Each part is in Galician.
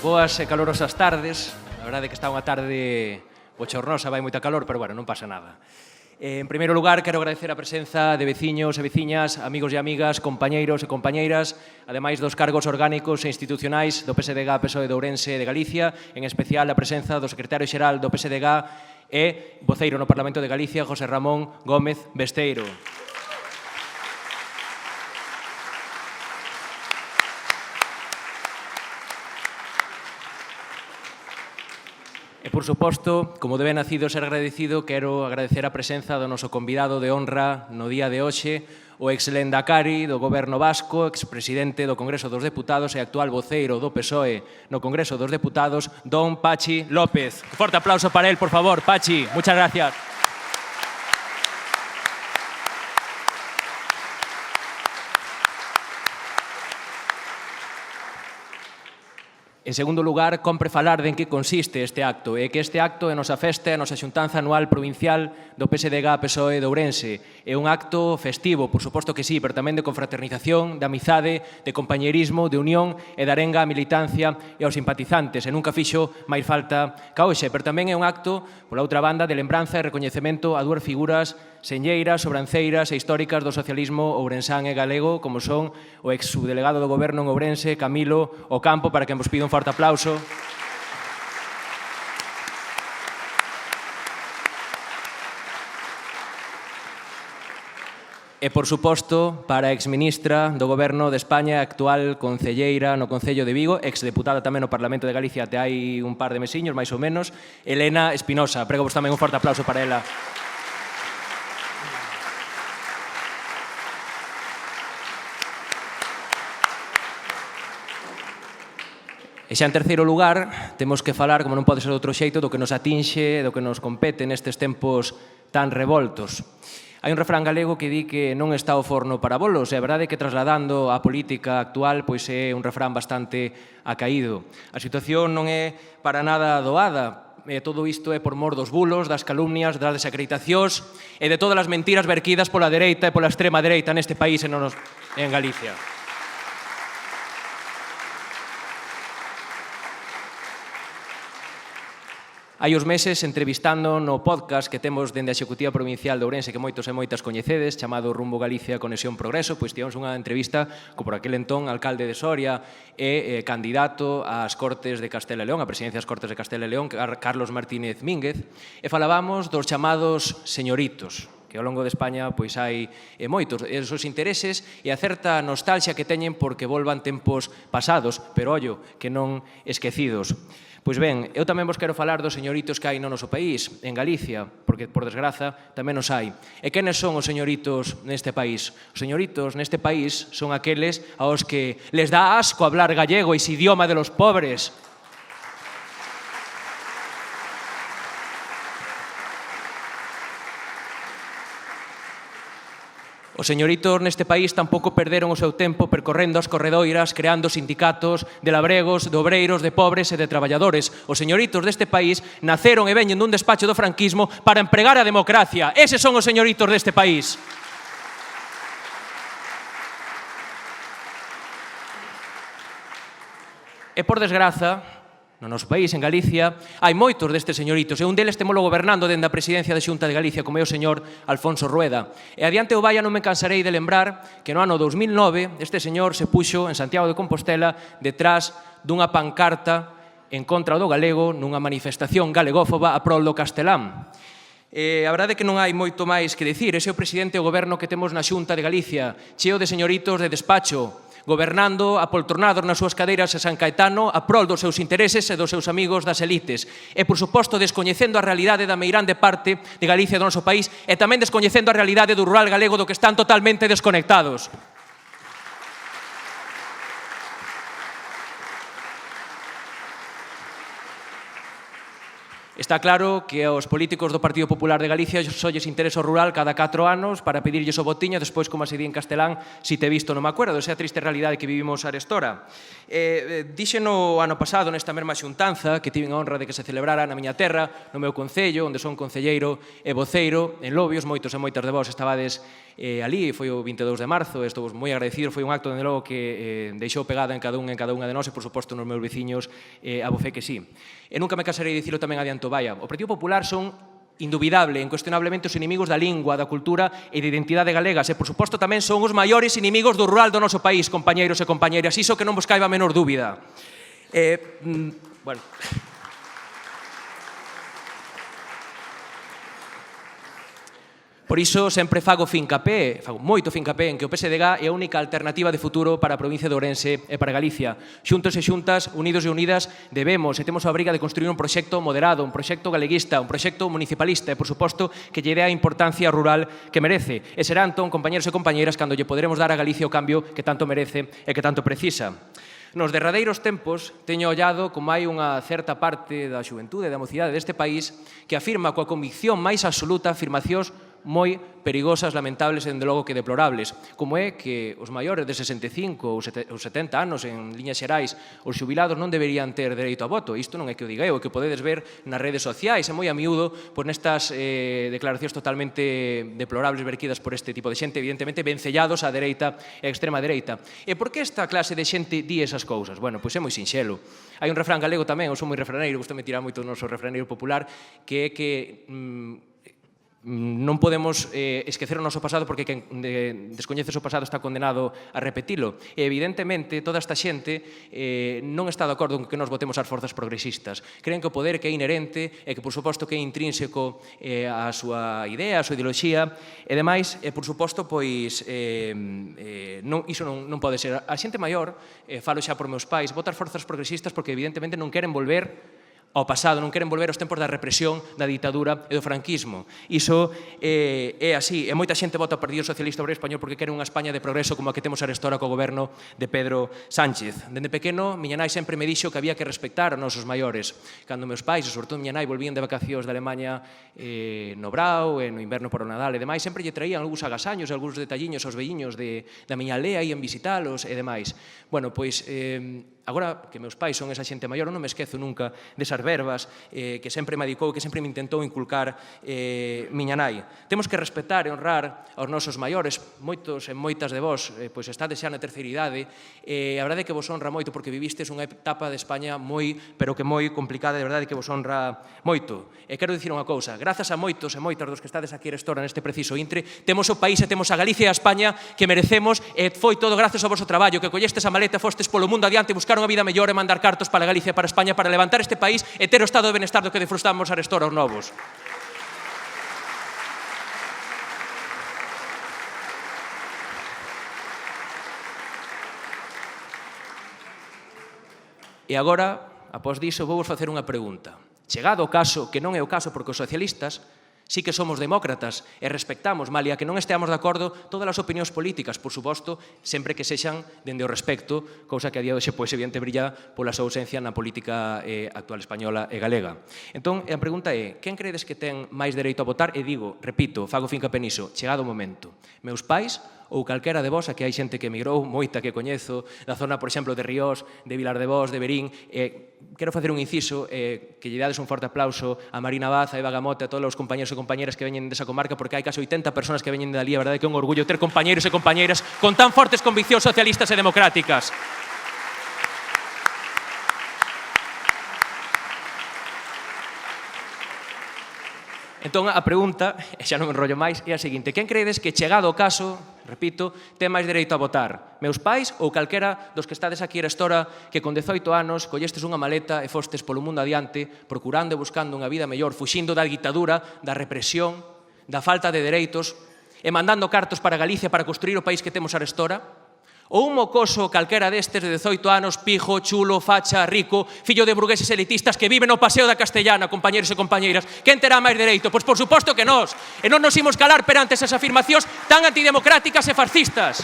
Boas e calorosas tardes. A verdade é que está unha tarde bochornosa, vai moita calor, pero bueno, non pasa nada. En primeiro lugar, quero agradecer a presenza de veciños e veciñas, amigos e amigas, compañeiros e compañeiras, ademais dos cargos orgánicos e institucionais do PSDG, PSOE de Ourense e de Galicia, en especial a presenza do secretario xeral do PSDG e voceiro no Parlamento de Galicia, José Ramón Gómez Besteiro. E, por suposto, como debe nacido ser agradecido, quero agradecer a presenza do noso convidado de honra no día de hoxe, o ex-lendakari do Goberno Vasco, expresidente do Congreso dos Deputados e actual voceiro do PSOE no Congreso dos Deputados, don Pachi López. Un forte aplauso para él, por favor. Pachi, muchas gracias. En segundo lugar, compre falar de en que consiste este acto, e que este acto é a nosa festa, a nosa xuntanza anual provincial do PSDG-PSOE de Ourense. É un acto festivo, por suposto que sí, pero tamén de confraternización, de amizade, de compañerismo, de unión e de arenga á militancia e aos simpatizantes. E nunca fixo máis falta ca hoxe, pero tamén é un acto, pola outra banda, de lembranza e recoñecemento a dúas figuras senlleiras, sobranceiras e históricas do socialismo ourensán e galego, como son o ex-subdelegado do Goberno en Ourense, Camilo Ocampo, para que vos pido un forte aplauso. E, por suposto, para a exministra do Goberno de España, actual concelleira no Concello de Vigo, exdeputada tamén no Parlamento de Galicia até hai un par de mesiños, máis ou menos, Elena Espinosa. Prego vos tamén un forte aplauso para ela. E xa en terceiro lugar, temos que falar, como non pode ser de outro xeito, do que nos atinxe, do que nos compete nestes tempos tan revoltos. Hai un refrán galego que di que non está o forno para bolos, e a verdade é que trasladando a política actual, pois é un refrán bastante acaído. A situación non é para nada doada, e todo isto é por mor dos bulos, das calumnias, das desacreditacións e de todas as mentiras verquidas pola dereita e pola extrema dereita neste país e en Galicia. Hai uns meses, entrevistando no podcast que temos dende a Executiva Provincial de Ourense, que moitos e moitas coñecedes, chamado Rumbo Galicia Conexión Progreso, pois tivemos unha entrevista co por aquel entón alcalde de Soria e candidato ás Cortes de Castela e León, a presidencia das Cortes de Castela e León, Carlos Martínez Mínguez, e falábamos dos chamados señoritos, que ao longo de España pois hai moitos, e os seus intereses e a certa nostalgia que teñen porque volvan tempos pasados, pero ollo, que non esquecidos. Pois ben, eu tamén vos quero falar dos señoritos que hai no noso país, en Galicia, porque, por desgraza, tamén os hai. E quenes son os señoritos neste país? Os señoritos neste país son aqueles aos que les dá asco hablar gallego, ese idioma de los pobres. Os señoritos neste país tampouco perderon o seu tempo percorrendo as corredoiras, creando sindicatos de labregos, de obreiros, de pobres e de traballadores. Os señoritos deste país naceron e veñen dun despacho do franquismo para empregar a democracia. Eses son os señoritos deste país. E por desgraza, no noso país, en Galicia, hai moitos destes señoritos, e un deles temolo gobernando dende a presidencia da Xunta de Galicia, como é o señor Alfonso Rueda. E adiante o vaya non me cansarei de lembrar que no ano 2009 este señor se puxo en Santiago de Compostela detrás dunha pancarta en contra do galego nunha manifestación galegófoba a prol do castelán. A verdade é que non hai moito máis que dicir. Ese é o presidente do goberno que temos na Xunta de Galicia, cheo de señoritos de despacho, gobernando apoltronados nas súas cadeiras a San Caetano a prol dos seus intereses e dos seus amigos das elites. E, por suposto, descoñecendo a realidade da meirande parte de Galicia do noso país e tamén descoñecendo a realidade do rural galego do que están totalmente desconectados. Está claro que aos políticos do Partido Popular de Galicia só lles interesa o rural cada 4 anos para pedirlles o botiño, despois, como se di en castelán, si te visto non me acuerdo, esa é a triste realidade que vivimos arestora. Díxeno ano pasado nesta mesma xuntanza que tive a honra de que se celebrara na miña terra, no meu concello, onde son concelleiro e voceiro, en Lobios, moitos e moitas de vós estabades ali, foi o 22 de marzo, estou moi agradecido, foi un acto, dende logo, que deixou pegada en cada unha de nós e, por suposto, nos meus veciños, abofé que sí. E nunca me casarei de dicilo tamén adianto, vaya, o Partido Popular son indubidable, incuestionablemente os inimigos da lingua, da cultura e da identidade galegas e, por suposto, tamén son os maiores inimigos do rural do noso país, compañeiros e compañeiras, iso que non vos caiba a menor dúbida. Bueno... Por iso, sempre fago moito fincapé en que o PSDG é a única alternativa de futuro para a provincia de Ourense e para Galicia. Xuntos e xuntas, unidos e unidas, debemos e temos a obriga de construir un proxecto moderado, un proxecto galeguista, un proxecto municipalista e, por suposto, que lle dé a importancia rural que merece. E será, entón, compañeros e compañeiras, cando lle poderemos dar a Galicia o cambio que tanto merece e que tanto precisa. Nos derradeiros tempos teño ollado como hai unha certa parte da xuventude e da mocidade deste país que afirma coa convicción máis absoluta afirmacións moi perigosas, lamentables e, dende logo, que deplorables, como é que os maiores de 65 ou 70 anos, en liñas xerais, os xubilados non deberían ter dereito a voto. Isto non é que o diga eu, é que podedes ver nas redes sociais, e moi a miúdo, nestas declaracións totalmente deplorables verquidas por este tipo de xente, evidentemente vencellados á dereita e á extrema dereita. E por que esta clase de xente di esas cousas? Bueno, pois é moi sinxelo. Hai un refrán galego tamén, eu sou moi refraneiro, gustame tirar moito o noso refraneiro popular, que é que non podemos esquecer o noso pasado porque quen descoñece o pasado está condenado a repetilo. E, evidentemente, toda esta xente non está de acordo con que nos votemos as forzas progresistas. Creen que o poder que é inherente e que, por suposto, que é intrínseco á súa idea, á súa ideoloxía, e demais, e, por suposto, pois, iso non pode ser. A xente maior, falo xa por meus pais, vota as forzas progresistas porque, evidentemente, non queren volver ao pasado, non queren volver aos tempos da represión, da ditadura e do franquismo. Iso é así. E moita xente vota o Partido Socialista Obrero Español porque quere unha España de progreso como a que temos arestora co goberno de Pedro Sánchez. Dende pequeno, miña nai sempre me dixo que había que respectar os nosos maiores. Cando meus pais, e sobre todo miña nai, volvían de vacacións de Alemanha no brao e no inverno por o Nadal e demais, sempre lle traían algúns agasaños e algúns detalliños aos velliños da miña aldea, ían visitalos e demais. Bueno, pois, agora que meus pais son esa xente maior, non me esquezo nunca desas verbas que sempre me adicou, que sempre me intentou inculcar miña nai. Temos que respetar e honrar aos nosos maiores. Moitos e moitas de vós pois estades xa na terceira idade e a verdade é que vos honra moito porque vivistes unha etapa de España moi, pero que moi complicada, de verdade que vos honra moito. E quero dicir unha cousa, grazas a moitos e moitas dos que estades aquí arestora neste preciso intre, temos o país e temos a Galicia e a España que merecemos e foi todo gracias ao vosso traballo, que collestes a maleta, fostes polo mundo adiante, buscar unha vida mellor e mandar cartos para Galicia e para España para levantar este país e ter o estado de benestar do que disfrutamos arestora os novos. E agora, após diso, vou vos facer unha pregunta. Chegado o caso, que non é o caso porque os socialistas sí que somos demócratas e respectamos, malia que non esteamos de acordo, todas as opinións políticas, por suposto, sempre que sexan dende o respecto, cousa que a día de hoxe, pois, evidente, brilla pola súa ausencia na política actual española e galega. Entón, a pregunta é, quen credes que ten máis dereito a votar? E digo, repito, fago fincapé niso, chegado o momento. Meus pais ou calquera de vos, aquí hai xente que emigrou, moita que coñezo, da zona, por exemplo, de Ríos, de Vilar de Vós, de Verín. Quero facer un inciso, que lle dades un forte aplauso a Marina Vaz, a Eva Gamote, a todos os compañeros e compañeras que veñen desa comarca, porque hai casi 80 personas que veñen de ali, a verdade que é un orgullo ter compañeros e compañeras con tan fortes conviccións socialistas e democráticas. Entón, a pregunta, e xa non me enrollo máis, é a seguinte. Quen credes que, chegado o caso, repito, ten máis dereito a votar? Meus pais ou calquera dos que estades aquí arestora que con 18 anos collestes unha maleta e fostes polo mundo adiante procurando e buscando unha vida mellor, fuxindo da ditadura, da represión, da falta de dereitos e mandando cartos para Galicia para construir o país que temos arestora? Ou un mocoso calquera destes de 18 anos, pijo, chulo, facha, rico, fillo de burgueses elitistas que viven no Paseo da Castellana, compañeros e compañeiras, quen terá máis dereito? Pois por suposto que nós. E non nos imos calar perante esas afirmacións tan antidemocráticas e fascistas.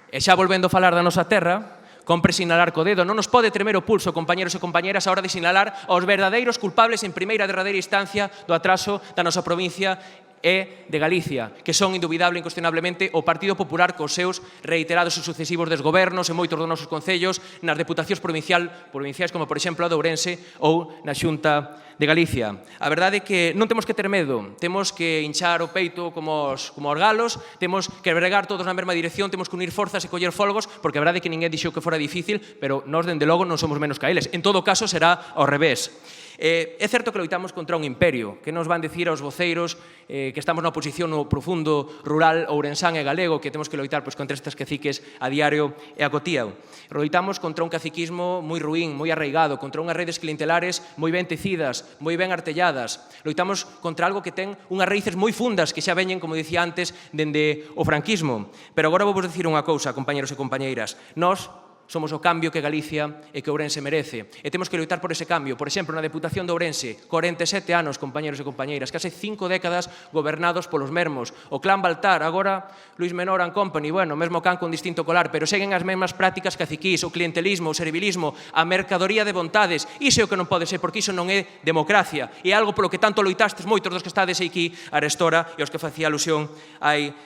E xa volvendo a falar da nosa terra, compre sinalar co dedo, non nos pode tremer o pulso, compañeros e compañeras, a hora de sinalar aos verdadeiros culpables en primeira e derradeira instancia do atraso da nosa provincia e de Galicia, que son indubidable e incuestionablemente o Partido Popular cos seus reiterados e sucesivos desgobernos en moitos dos nosos concellos, nas deputacións provinciais como, por exemplo, a de Ourense ou na Xunta de Galicia. A verdade é que non temos que ter medo, temos que hinchar o peito como os galos, temos que bregar todos na mesma dirección, temos que unir forzas e coller folgos, porque a verdade é que ninguén dixo que fora difícil, pero nós, dende logo, non somos menos que eles. En todo caso, será ao revés. É certo que loitamos contra un imperio, que nos van dicir aos voceiros que estamos na oposición no profundo rural ourensán e galego, que temos que loitar contra estes caciques a diario e a cotíao. Loitamos contra un caciquismo moi ruín, moi arraigado, contra unhas redes clientelares moi ben tecidas, moi ben artelladas. Loitamos contra algo que ten unhas raíces moi fundas que xa veñen, como dicía antes, dende o franquismo. Pero agora vou vos dicir unha cousa, compañeros e compañeiras. Nós somos o cambio que Galicia e que Ourense merece. E temos que loitar por ese cambio. Por exemplo, na Deputación de Ourense, 47 anos, compañeros e compañeiras, case 5 décadas gobernados polos mermos. O clan Baltar, agora Luis Menor and Company, bueno, mesmo can con distinto colar, pero seguen as mesmas prácticas caciquís, o clientelismo, o servilismo, a mercadoría de vontades. Iso é o que non pode ser, porque iso non é democracia. É algo polo que tanto loitastes moitos dos que estades aquí, arestora, e os que facía alusión hai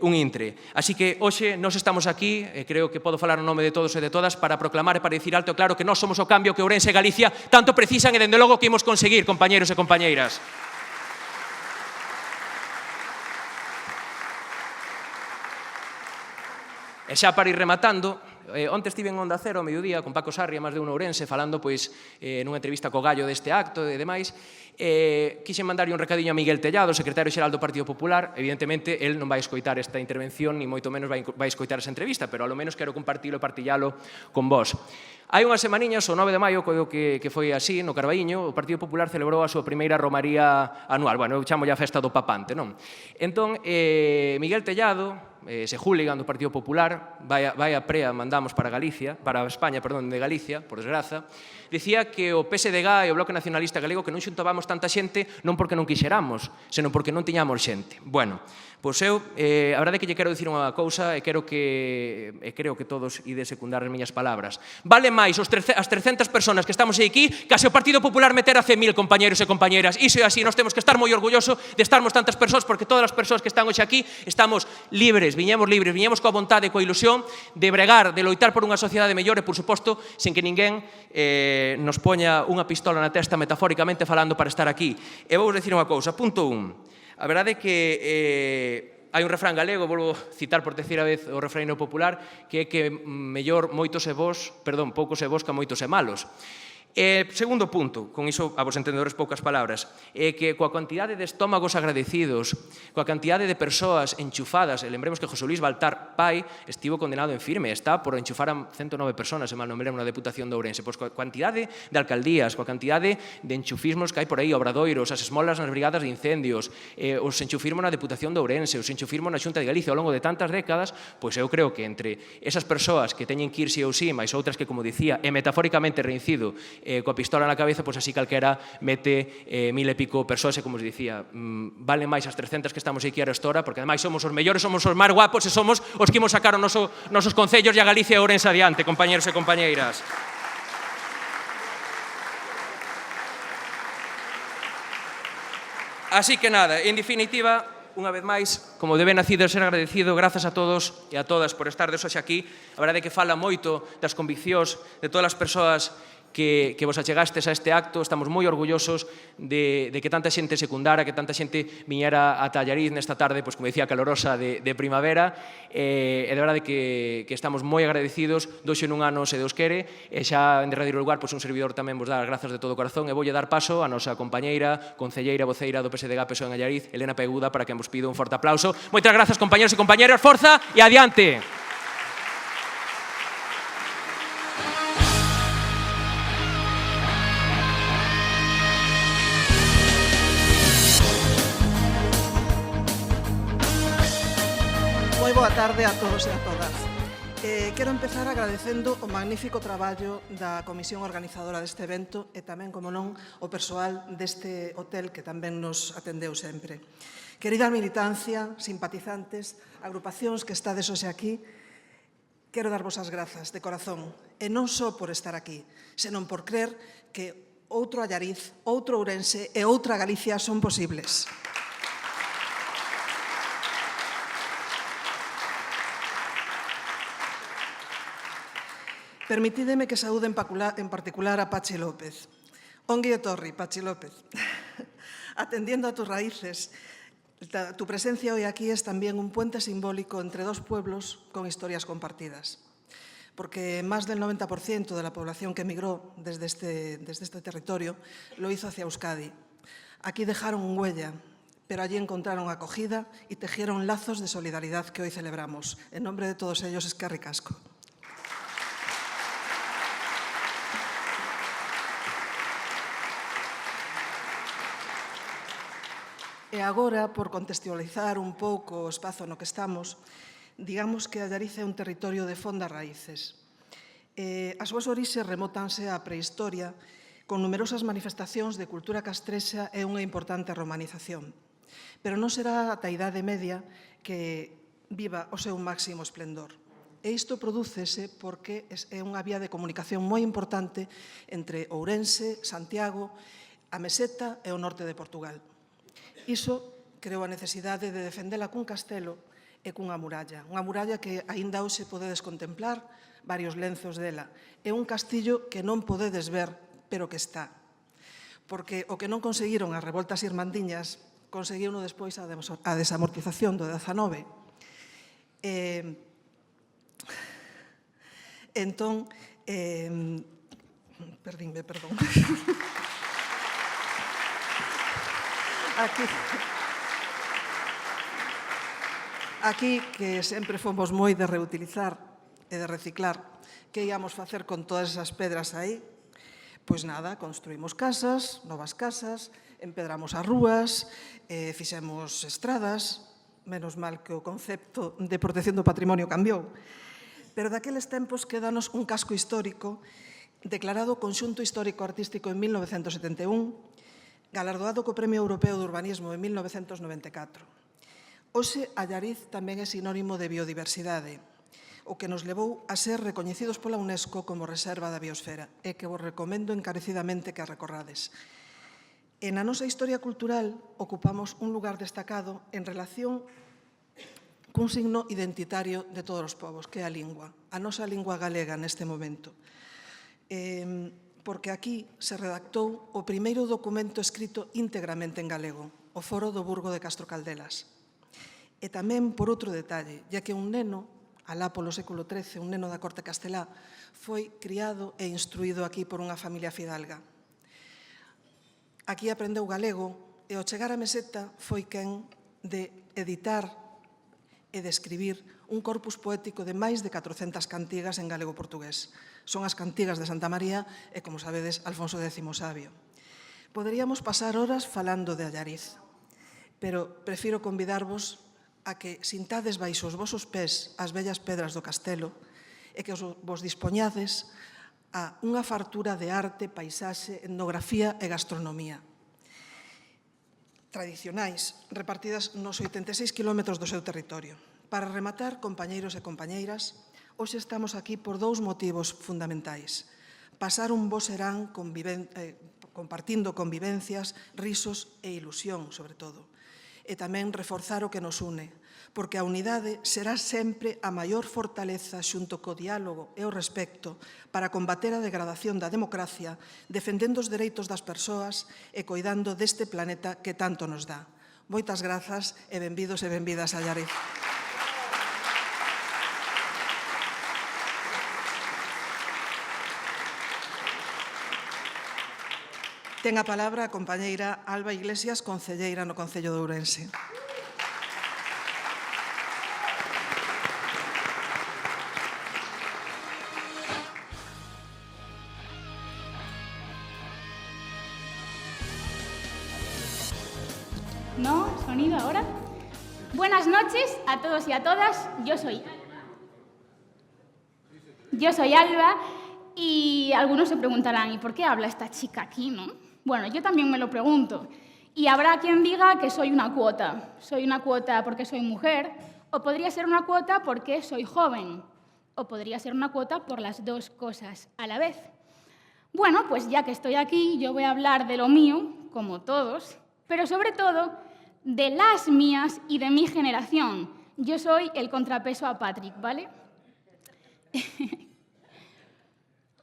un intre. Así que hoxe nós estamos aquí, e creo que podo falar no nome de todos e de todas, para proclamar e para dicir alto e claro que nós somos o cambio que Ourense e Galicia tanto precisan e, dende logo, que imos conseguir, compañeros e compañeiras. E xa para ir rematando, onte estive en Onda Cero ao mediodía con Paco Sarria, máis de un ourense, falando nunha entrevista co gallo deste acto e demais. Quixen mandarlle un recadiño a Miguel Tellado, secretario xeral do Partido Popular. Evidentemente, el non vai escoitar esta intervención, ni moito menos vai escoitar esa entrevista, pero ao menos quero compartilo e partillalo con vos. Hai unhas semaniñas, o 9 de maio, coido que foi así, no Carballiño, o Partido Popular celebrou a súa primeira romaría anual. Bueno, eu chamo a festa do papante, non? Entón, Miguel Tellado, ese hooligan do Partido Popular, vai a prea mandamos para España, de Galicia, por desgraza, dicía que o PSDG e o Bloque Nacionalista Galego que non xuntábamos tanta xente non porque non quixeramos, senón porque non tiñamos xente. Bueno, pois eu, a verdade é que lle quero dicir unha cousa e creo que todos ides secundar as miñas palabras. Vale máis as 300 personas que estamos aquí case o Partido Popular meter a 100.000, compañeros e compañeras. Iso é así, nós temos que estar moi orgullosos de estarmos tantas persoas, porque todas as persoas que están hoxe aquí estamos libres, viñemos coa vontade e coa ilusión de bregar, de loitar por unha sociedade mellor e, por suposto, sin que ninguén nos poña unha pistola na testa metafóricamente falando para estar aquí. E vou dicir unha cousa. Punto 1. A verdade é que hai un refrán galego, volvo citar por terceira vez o refraino popular, que é que mellor poucos e vos que moitos e malos. Segundo punto, con iso a vos entendedores poucas palabras, é que coa cantidade de estómagos agradecidos, coa cantidade de persoas enchufadas, e lembremos que José Luis Baltar pai estivo condenado en firme, está por enchufar a 109 personas, se mal non me lembro, na Deputación de Ourense. Pois coa cantidade de alcaldías, coa cantidade de enchufismos que hai por aí, obradoiros, as esmolas nas brigadas de incendios, os enchufismos na Deputación de Ourense, os enchufismos na Xunta de Galicia ao longo de tantas décadas, pois eu creo que entre esas persoas que teñen que ir sí ou sí, máis outras que, como dicía, e metafóricamente reincido, coa pistola na cabeza, pois así calquera mete 1000 e pico persoas, e como os dicía, valen máis as 300 que estamos aquí a restora, porque ademais somos os mellores, somos os máis guapos e somos os que imos sacar os nosos concellos e a Galicia e Ourense adiante, compañeros e compañeiras. Así que nada, en definitiva, unha vez máis, como debe nacido ser agradecido, grazas a todos e a todas por estar hoxe aquí. A verdade é que fala moito das conviccións de todas as persoas que vos achegastes a este acto. Estamos moi orgullosos de que tanta xente secundara, que tanta xente viñera a Allariz nesta tarde, pois como dicía, calorosa de primavera, e de verdade que estamos moi agradecidos. Doxe nun ano se Deus quere, e xa en derradeiro lugar, pois un servidor tamén vos dá as grazas de todo o corazón, e voulle dar paso a nosa compañeira, concelleira, voceira do PSDG PSOE en Allariz, Elena Peguda, para que vos pido un forte aplauso. Moitas grazas, compañeros e compañeras, forza e adiante! Moi boa tarde a todos e a todas. Quero empezar agradecendo o magnífico traballo da comisión organizadora deste evento e tamén, como non, o persoal deste hotel que tamén nos atendeu sempre. Querida militancia, simpatizantes, agrupacións que estades hoxe aquí, quero darvos as grazas de corazón, e non só por estar aquí, senón por crer que outro Allariz, outro Ourense e outra Galicia son posibles. Permitídeme que saúde en particular a Pachi López. Ongi etorri, Pachi López. Atendiendo a tus raíces, tu presencia hoy aquí es también un puente simbólico entre dos pueblos con historias compartidas. Porque más del 90% de la población que emigró desde este territorio lo hizo hacia Euskadi. Aquí dejaron huella, pero allí encontraron acogida y tejieron lazos de solidaridad que hoy celebramos. En nombre de todos ellos, eskerrik asko. E agora, por contextualizar un pouco o espazo no que estamos, digamos que Allariz é un territorio de fondas raíces. As súas orixes remótanse á prehistoria, con numerosas manifestacións de cultura castrexa e unha importante romanización. Pero non será ata a Idade Media que viva o seu máximo esplendor. E isto prodúcese porque é unha vía de comunicación moi importante entre Ourense, Santiago, a Meseta e o norte de Portugal. Iso creou a necesidade de defendela cun castelo e cunha muralla que aínda hoxe podedes contemplar varios lenzos dela. É un castillo que non podedes ver, pero que está. Porque o que non conseguiron as revoltas irmandiñas, conseguiuno despois a desamortización do 19. Entón, perdón. Aquí, que sempre fomos moi de reutilizar e de reciclar, que íamos facer con todas esas pedras aí? Pois nada, construímos casas, novas casas, empedramos as rúas, fixemos estradas, menos mal que o concepto de protección do patrimonio cambiou. Pero daqueles tempos quédanos un casco histórico declarado Conxunto Histórico Artístico en 1971, galardoado co Premio Europeo de Urbanismo en 1994. Hoxe, Allariz tamén é sinónimo de biodiversidade, o que nos levou a ser recoñecidos pola UNESCO como Reserva da Biosfera, e que vos recomendo encarecidamente que a recorrades. E na nosa historia cultural ocupamos un lugar destacado en relación cun signo identitario de todos os povos, que é a lingua, a nosa lingua galega neste momento. Porque aquí se redactou o primeiro documento escrito íntegramente en galego, o Foro do Burgo de Castro Caldelas. E tamén por outro detalle, ya que un neno, alá polo século XIII, un neno da corte castelá, foi criado e instruído aquí por unha familia fidalga. Aquí aprendeu galego e ao chegar a Meseta foi quen de editar e de escribir un corpus poético de máis de 400 cantigas en galego-portugués. Son as cantigas de Santa María e, como sabedes, Alfonso X Sabio. Poderíamos pasar horas falando de Allariz, pero prefiro convidarvos a que sintades baixo os vosos pés as vellas pedras do castelo e que vos dispoñades a unha fartura de arte, paisaxe, etnografía e gastronomía tradicionais, repartidas nos 86 kilómetros do seu territorio. Para rematar, compañeiros e compañeiras, hoxe estamos aquí por dous motivos fundamentais. Pasar un bo serán compartindo convivencias, risos e ilusión, sobre todo. E tamén reforzar o que nos une, porque a unidade será sempre a maior fortaleza xunto co diálogo e o respecto para combater a degradación da democracia, defendendo os dereitos das persoas e coidando deste planeta que tanto nos dá. Moitas grazas e benvidos e benvidas a Allariz. Ten a palabra a compañeira Alba Iglesias, concelleira no Concello de Ourense. ¿No? ¿Sonido ahora? Buenas noches a todos y a todas. Yo soy Alba y algunos se preguntarán, ¿y por qué habla esta chica aquí, no? Bueno, yo también me lo pregunto. Y habrá quien diga que soy una cuota. Soy una cuota porque soy mujer o podría ser una cuota porque soy joven. o podría ser una cuota por las dos cosas a la vez. Bueno, pues ya que estoy aquí, yo voy a hablar de lo mío, como todos, pero sobre todo de las mías y de mi generación. Yo soy el contrapeso a Patrick, ¿vale?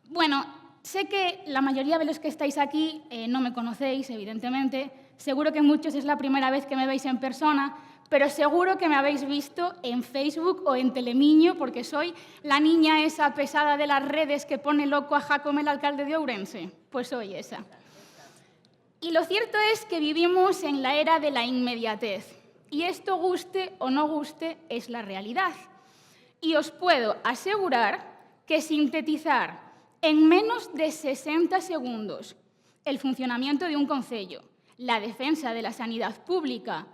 Bueno, sé que la mayoría de los que estáis aquí no me conocéis, evidentemente. Seguro que muchos es la primera vez que me veis en persona, pero seguro que me habéis visto en Facebook o en Telemiño, porque soy la niña esa pesada de las redes que pone loco a Jacome, el alcalde de Ourense. Pues soy esa. Y lo cierto es que vivimos en la era de la inmediatez. Y esto, guste o no guste, es la realidad. Y os puedo asegurar que sintetizar en menos de 60 segundos el funcionamiento de un concello, la defensa de la sanidad pública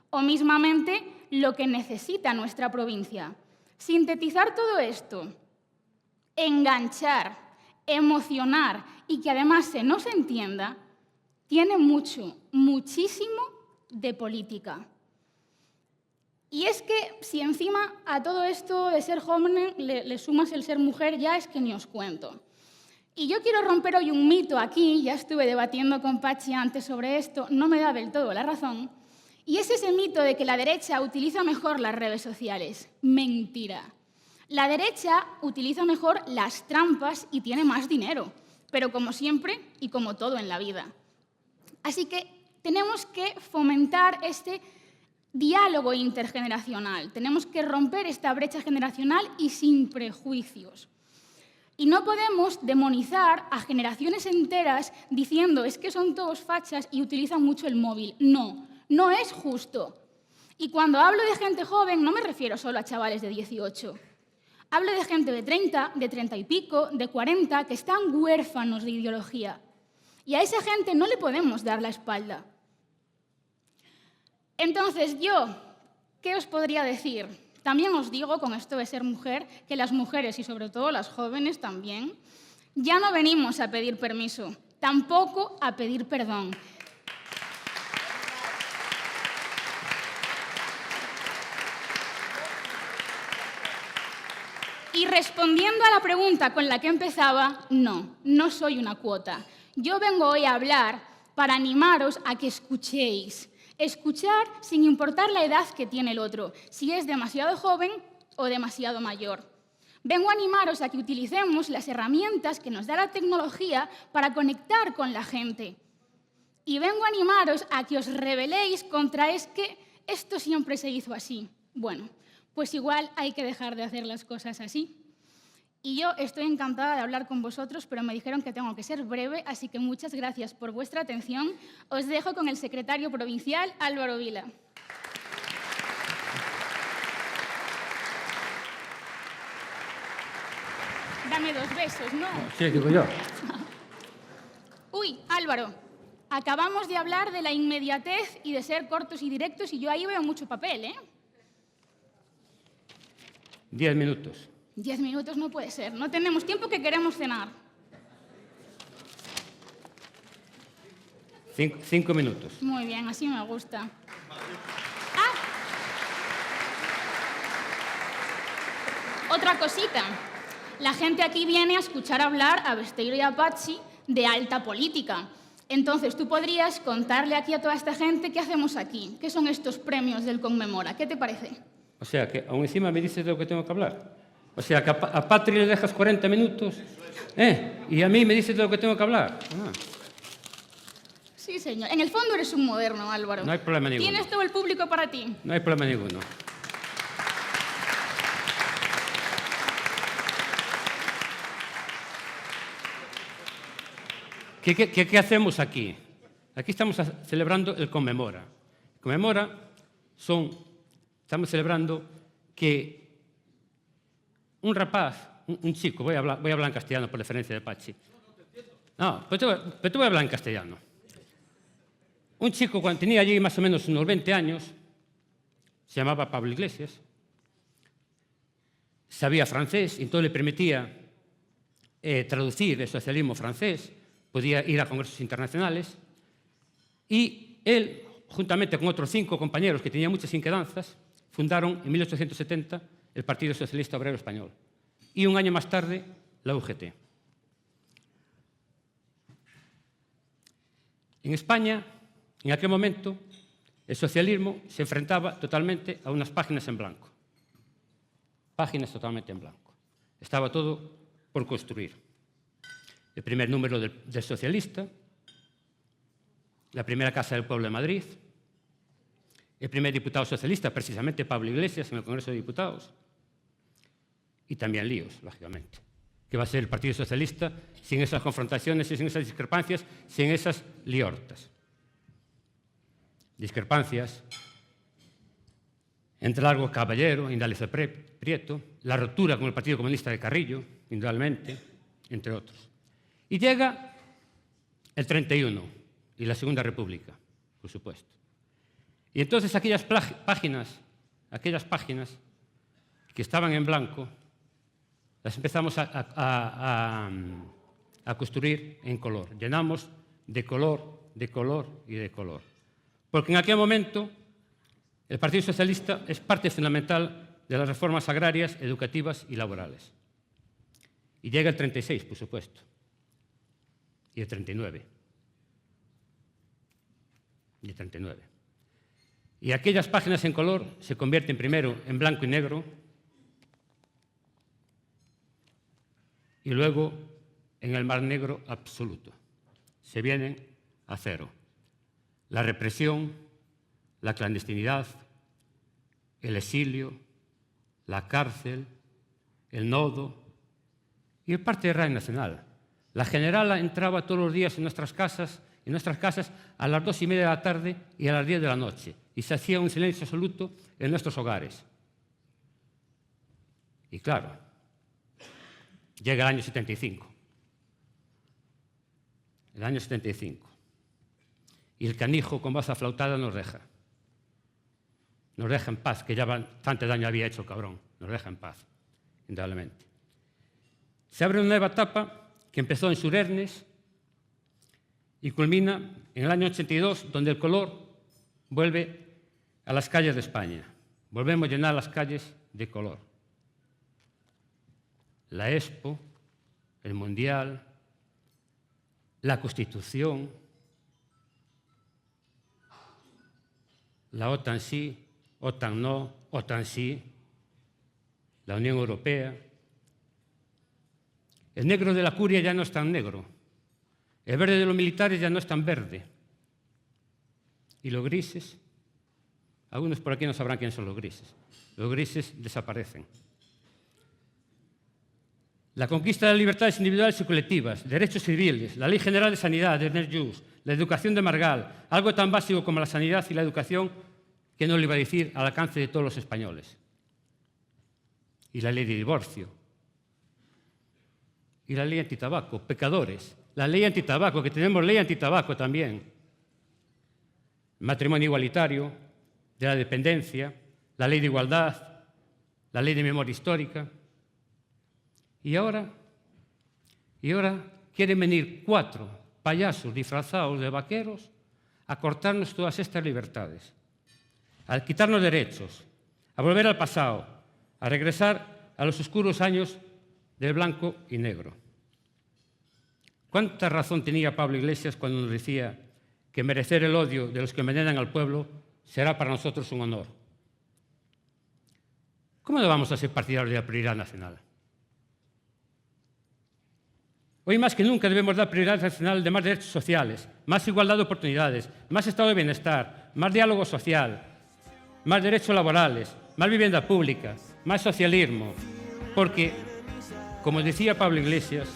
o mismamente lo que necesita nuestra provincia. Sintetizar todo esto, enganchar, emocionar y que además se nos entienda, tiene mucho, muchísimo de política. Y es que si encima a todo esto de ser joven le sumas el ser mujer, ya es que ni os cuento. Y yo quiero romper hoy un mito aquí, ya estuve debatiendo con Pachi antes sobre esto, no me da del todo la razón, y es ese mito de que la derecha utiliza mejor las redes sociales. Mentira. La derecha utiliza mejor las trampas y tiene más dinero, pero como siempre y como todo en la vida. Así que tenemos que fomentar este diálogo intergeneracional, tenemos que romper esta brecha generacional y sin prejuicios. Y no podemos demonizar a generaciones enteras diciendo es que son todos fachas y utilizan mucho el móvil. No, no es justo. Y cuando hablo de gente joven no me refiero solo a chavales de 18. Hablo de gente de 30, de 30 y pico, de 40, que están huérfanos de ideología. Y a esa gente no le podemos dar la espalda. Entonces yo, ¿qué os podría decir? También os digo, con esto de ser mujer, que las mujeres y sobre todo las jóvenes también, ya no venimos a pedir permiso, tampoco a pedir perdón. Y respondiendo a la pregunta con la que empezaba, no, no soy una cuota. Yo vengo hoy a hablar para animaros a que escuchéis. Escuchar sin importar la edad que tiene el otro, si es demasiado joven o demasiado mayor. Vengo a animaros a que utilicemos las herramientas que nos da la tecnología para conectar con la gente. Y vengo a animaros a que os rebeléis contra es que esto siempre se hizo así. Bueno, pues igual hay que dejar de hacer las cosas así. Y yo estoy encantada de hablar con vosotros, pero me dijeron que tengo que ser breve, así que muchas gracias por vuestra atención. Os dejo con el secretario provincial, Álvaro Vila. Dame 2 besos, ¿no? Sí, digo yo. Uy, Álvaro, acabamos de hablar de la inmediatez y de ser cortos y directos, y yo ahí veo mucho papel, ¿eh? 10 minutos. 10 minutos no puede ser. No tenemos tiempo, que queremos cenar. 5 minutos. Muy bien, así me gusta. Otra cosita. La gente aquí viene a escuchar hablar a Besteiro y a Pachi de alta política. Entonces, tú podrías contarle aquí a toda esta gente qué hacemos aquí, qué son estos premios del Conmemora. ¿Qué te parece? O sea, que aún encima me dices de lo que tengo que hablar. O sea, que a Patri le dejas 40 minutos, y a mí me dices de lo que tengo que hablar. Ah. Sí, señor. En el fondo eres un moderno, Álvaro. No hay problema ninguno. Tienes todo el público para ti. No hay problema ninguno. ¿Qué hacemos aquí? Aquí estamos celebrando el Conmemora. Conmemora estamos celebrando que un rapaz, un chico, voy a hablar en castellano por referencia de Pachi. No, pero te voy a hablar en castellano. Un chico, cuando tenía allí más o menos unos 20 años, se llamaba Pablo Iglesias, sabía francés y entonces le permitía traducir el socialismo francés, podía ir a congresos internacionales, y él, juntamente con otros 5 compañeros que tenían muchas inquedanzas, fundaron en 1870 el Partido Socialista Obrero Español. y un año más tarde la UGT. En España, en aquel momento, el socialismo se enfrentaba totalmente a unas páginas en blanco. Páginas totalmente en blanco. Estaba todo por construir. El primer número del Socialista, la primera Casa del Pueblo de Madrid, el primer diputado socialista, precisamente Pablo Iglesias, en el Congreso de Diputados, y también líos, lógicamente. ¿Qué va a ser el Partido Socialista sin esas confrontaciones y sin esas discrepancias, sin esas liortas? Discrepancias entre Largo Caballero e Indalecio Prieto, la ruptura con el Partido Comunista de Carrillo, indudablemente, entre otros. Y llega el 31 y la Segunda República, por supuesto. Y entonces aquellas páginas que estaban en blanco, las empezamos a construir en color. Llenamos de color y de color. Porque en aquel momento el Partido Socialista es parte fundamental de las reformas agrarias, educativas y laborales. Y llega el 36, por supuesto. Y el 39. Y el 39. Y aquellas páginas en color se convierten primero en blanco y negro y luego en el mar negro absoluto. Se vienen a cero. La represión, la clandestinidad, el exilio, la cárcel, el nodo y el parte de Radio Nacional. La generala entraba todos los días en nuestras casas a las 2:30 de la tarde y a las 10 de la noche, y se hacía un silencio absoluto en nuestros hogares. Y claro, llega el año 75. El año 75. Y el canijo con voz aflautada nos deja. Nos deja en paz, que ya bastante daño había hecho el cabrón. Nos deja en paz, indudablemente. Se abre una nueva etapa que empezó en Surernes y culmina en el año 82, donde el color vuelve a las calles de España. Volvemos a llenar las calles de color. La Expo, el Mundial, la Constitución, la OTAN sí, OTAN no, OTAN sí, la Unión Europea. El negro de la curia ya no es tan negro. El verde de los militares ya no es tan verde. Y los grises, algunos por aquí no sabrán quiénes son los grises. Los grises desaparecen. La conquista de las libertades individuales y colectivas, derechos civiles, la Ley General de Sanidad de Ernest Lluch, la educación de Margal, algo tan básico como la sanidad y la educación, que no le iba a decir al alcance de todos los españoles. Y la ley de divorcio. Y la ley antitabaco, pecadores. La ley antitabaco, que tenemos ley antitabaco también. El matrimonio igualitario, de la dependencia, la ley de igualdad, la ley de memoria histórica. Y ahora quieren venir 4 payasos disfrazados de vaqueros a cortarnos todas estas libertades, a quitarnos derechos, a volver al pasado, a regresar a los oscuros años del blanco y negro. ¿Cuánta razón tenía Pablo Iglesias cuando nos decía que merecer el odio de los que envenenan al pueblo será para nosotros un honor? ¿Cómo no vamos a ser partidarios de la prioridad nacional? Hoy más que nunca debemos dar prioridad nacional de más derechos sociales, más igualdad de oportunidades, más estado de bienestar, más diálogo social, más derechos laborales, más vivienda pública, más socialismo. Porque, como decía Pablo Iglesias,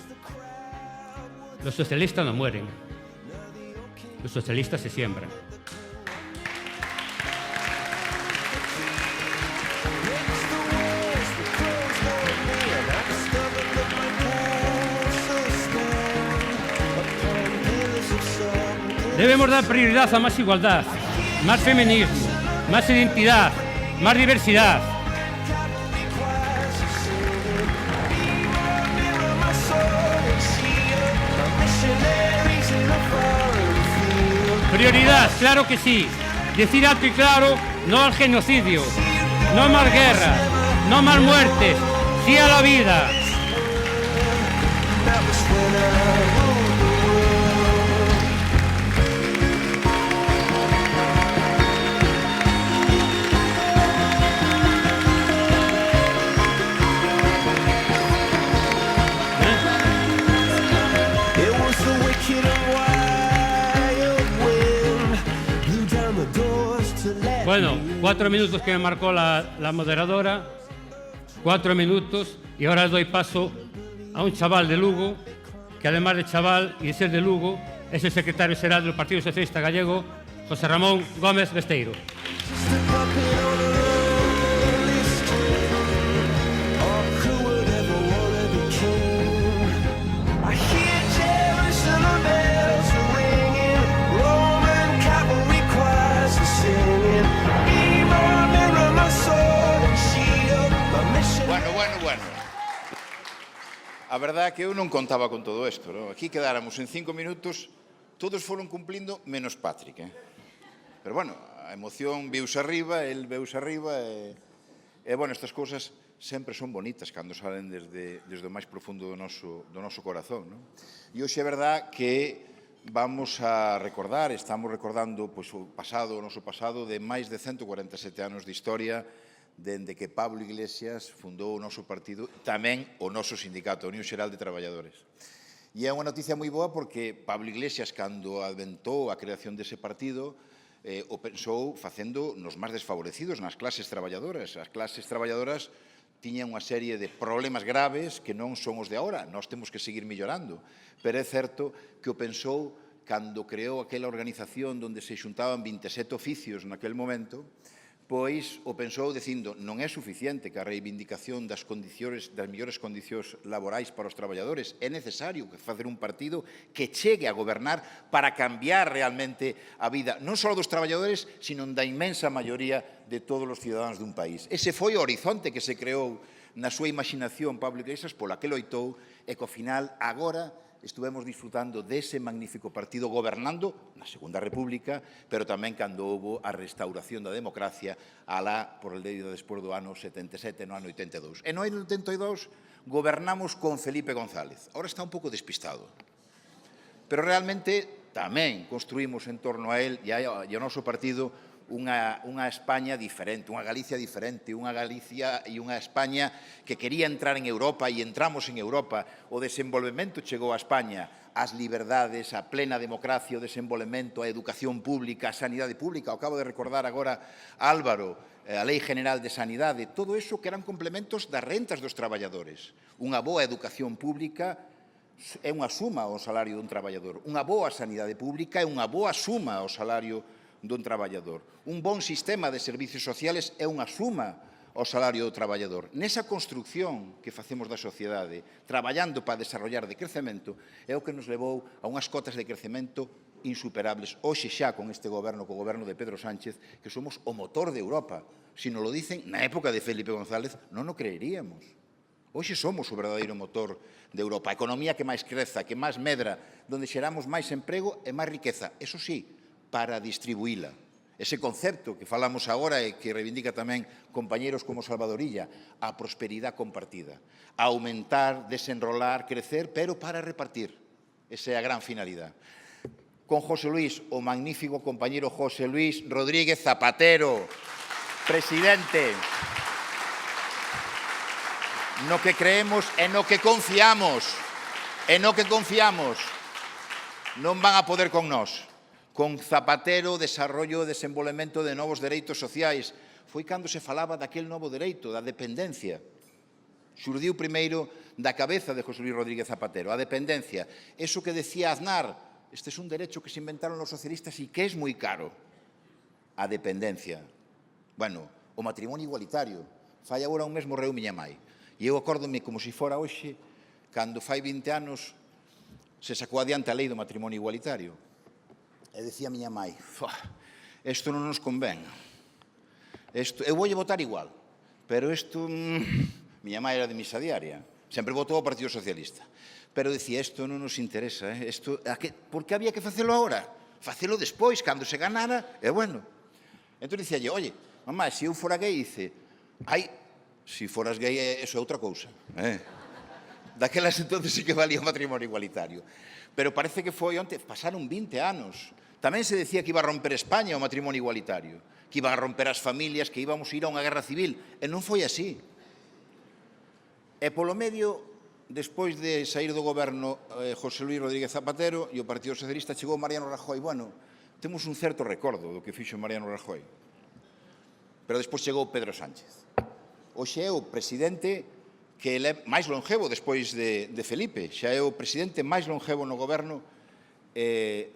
los socialistas no mueren, los socialistas se siembran. Debemos dar prioridad a más igualdad, más feminismo, más identidad, más diversidad. Prioridad, claro que sí. Decir alto y claro, no al genocidio, no más guerras, no más muertes, sí a la vida. It was the wicked and wild wind blew down the doors to let Bueno, 4 minutos que me marcó la moderadora, 4 minutos, y ahora doy paso a un chaval de Lugo, que además de chaval y de ser de Lugo, es el secretario xeral del Partido Socialista Gallego, José Ramón Gómez Besteiro. Bueno. A verdade é que eu non contaba con todo isto, non? Aquí quedáramos en 5 minutos, todos foron cumplindo, menos Patrick, Pero, bueno, a emoción viuse arriba, el veuse arriba, e bueno, estas cousas sempre son bonitas cando salen desde o máis profundo do noso corazón, non? E hoxe é verdade que vamos a recordar, estamos recordando o noso pasado de máis de 147 anos de historia, dende que Pablo Iglesias fundou o noso partido, tamén o noso sindicato, a Unión Xeral de Traballadores. E é unha noticia moi boa porque Pablo Iglesias, cando aventou a creación dese partido, o pensou facendo nos máis desfavorecidos, nas clases traballadoras. As clases traballadoras tiñan unha serie de problemas graves que non son os de agora, nós temos que seguir mellorando. Pero é certo que o pensou cando creou aquela organización onde se xuntaban 27 oficios naquel momento, pois o pensou dicindo non é suficiente que a reivindicación das mellores condicións laborais para os traballadores, é necesario facer un partido que chegue a gobernar para cambiar realmente a vida non só dos traballadores, sino da inmensa maioría de todos os cidadáns dun país. Ese foi o horizonte que se creou na súa imaginación Pablo Iglesias, pola que loitou, e que ao final agora estuvemos disfrutando dese magnífico partido gobernando na Segunda República, pero tamén cando houbo a restauración da democracia alá por el día despois do ano 77, no ano 82. E no ano 82 gobernamos con Felipe González. Ahora está un pouco despistado. Pero realmente tamén construímos en torno a él e ao noso partido unha España diferente, unha Galicia diferente, unha Galicia e unha España que quería entrar en Europa e entramos en Europa. O desenvolvemento chegou a España, as liberdades, a plena democracia, o desenvolvemento, a educación pública, a sanidade pública. O acabo de recordar agora Álvaro, a Lei General de Sanidade, todo iso que eran complementos das rentas dos traballadores. Unha boa educación pública é unha suma ao salario dun traballador. Unha boa sanidade pública é unha boa suma ao salario dun traballador. Un bon sistema de servicios sociales é unha suma ao salario do traballador. Nesa construcción que facemos da sociedade, traballando para desarrollar de crecemento, é o que nos levou a unhas cotas de crecemento insuperables. Hoxe xa con este goberno, co goberno de Pedro Sánchez, que somos o motor de Europa. Si nos lo dicen na época de Felipe González, non o creeríamos. Hoxe somos o verdadeiro motor de Europa. A economía que máis creza, que máis medra, donde xeramos máis emprego e máis riqueza. Eso sí, para distribuíla. Ese concepto que falamos agora e que reivindica tamén compañeros como Salvador Illa, a prosperidade compartida. A aumentar, desenrolar, crecer, pero para repartir. Esa é a gran finalidade. Con José Luis, o magnífico compañero José Luis Rodríguez Zapatero, presidente, no que creemos e no que confiamos, non van a poder con nós. Con Zapatero, desarrollo e desenvolvemento de novos dereitos sociais. Foi cando se falaba daquel novo dereito, da dependencia. Xurdiu primeiro da cabeza de José Luis Rodríguez Zapatero, a dependencia. Eso que decía Aznar, este é un derecho que se inventaron os socialistas e que é moi caro. A dependencia. Bueno, o matrimonio igualitario. Fai agora un mes morreu miña mai. E eu acórdome como se fora hoxe, cando fai 20 anos se sacou adiante a lei do matrimonio igualitario. E decía a miña mai, isto non nos convén. Eu voulle votar igual, pero isto... Miña mai era de misa diaria, sempre votou ao Partido Socialista. Pero decía, isto non nos interesa, por que había que facelo agora? Facelo despois, cando se ganara, e bueno. Entón dicíalle, oye, mamá, se eu fora gay, dice, ai, se foras gay, eso é outra cousa. Daquelas entonces sí que valía o matrimonio igualitario. Pero parece que foi onte, pasaron 20 anos. Tamén se decía que iba a romper España o matrimonio igualitario, que iban a romper as familias, que íbamos a ir a unha guerra civil, e non foi así. E polo medio, despois de sair do goberno José Luis Rodríguez Zapatero e o Partido Socialista, chegou Mariano Rajoy. Bueno, temos un certo recordo do que fixo Mariano Rajoy. Pero despois chegou Pedro Sánchez. Hoxe é o presidente que é máis longevo despois de Felipe. Xa é o presidente máis longevo no goberno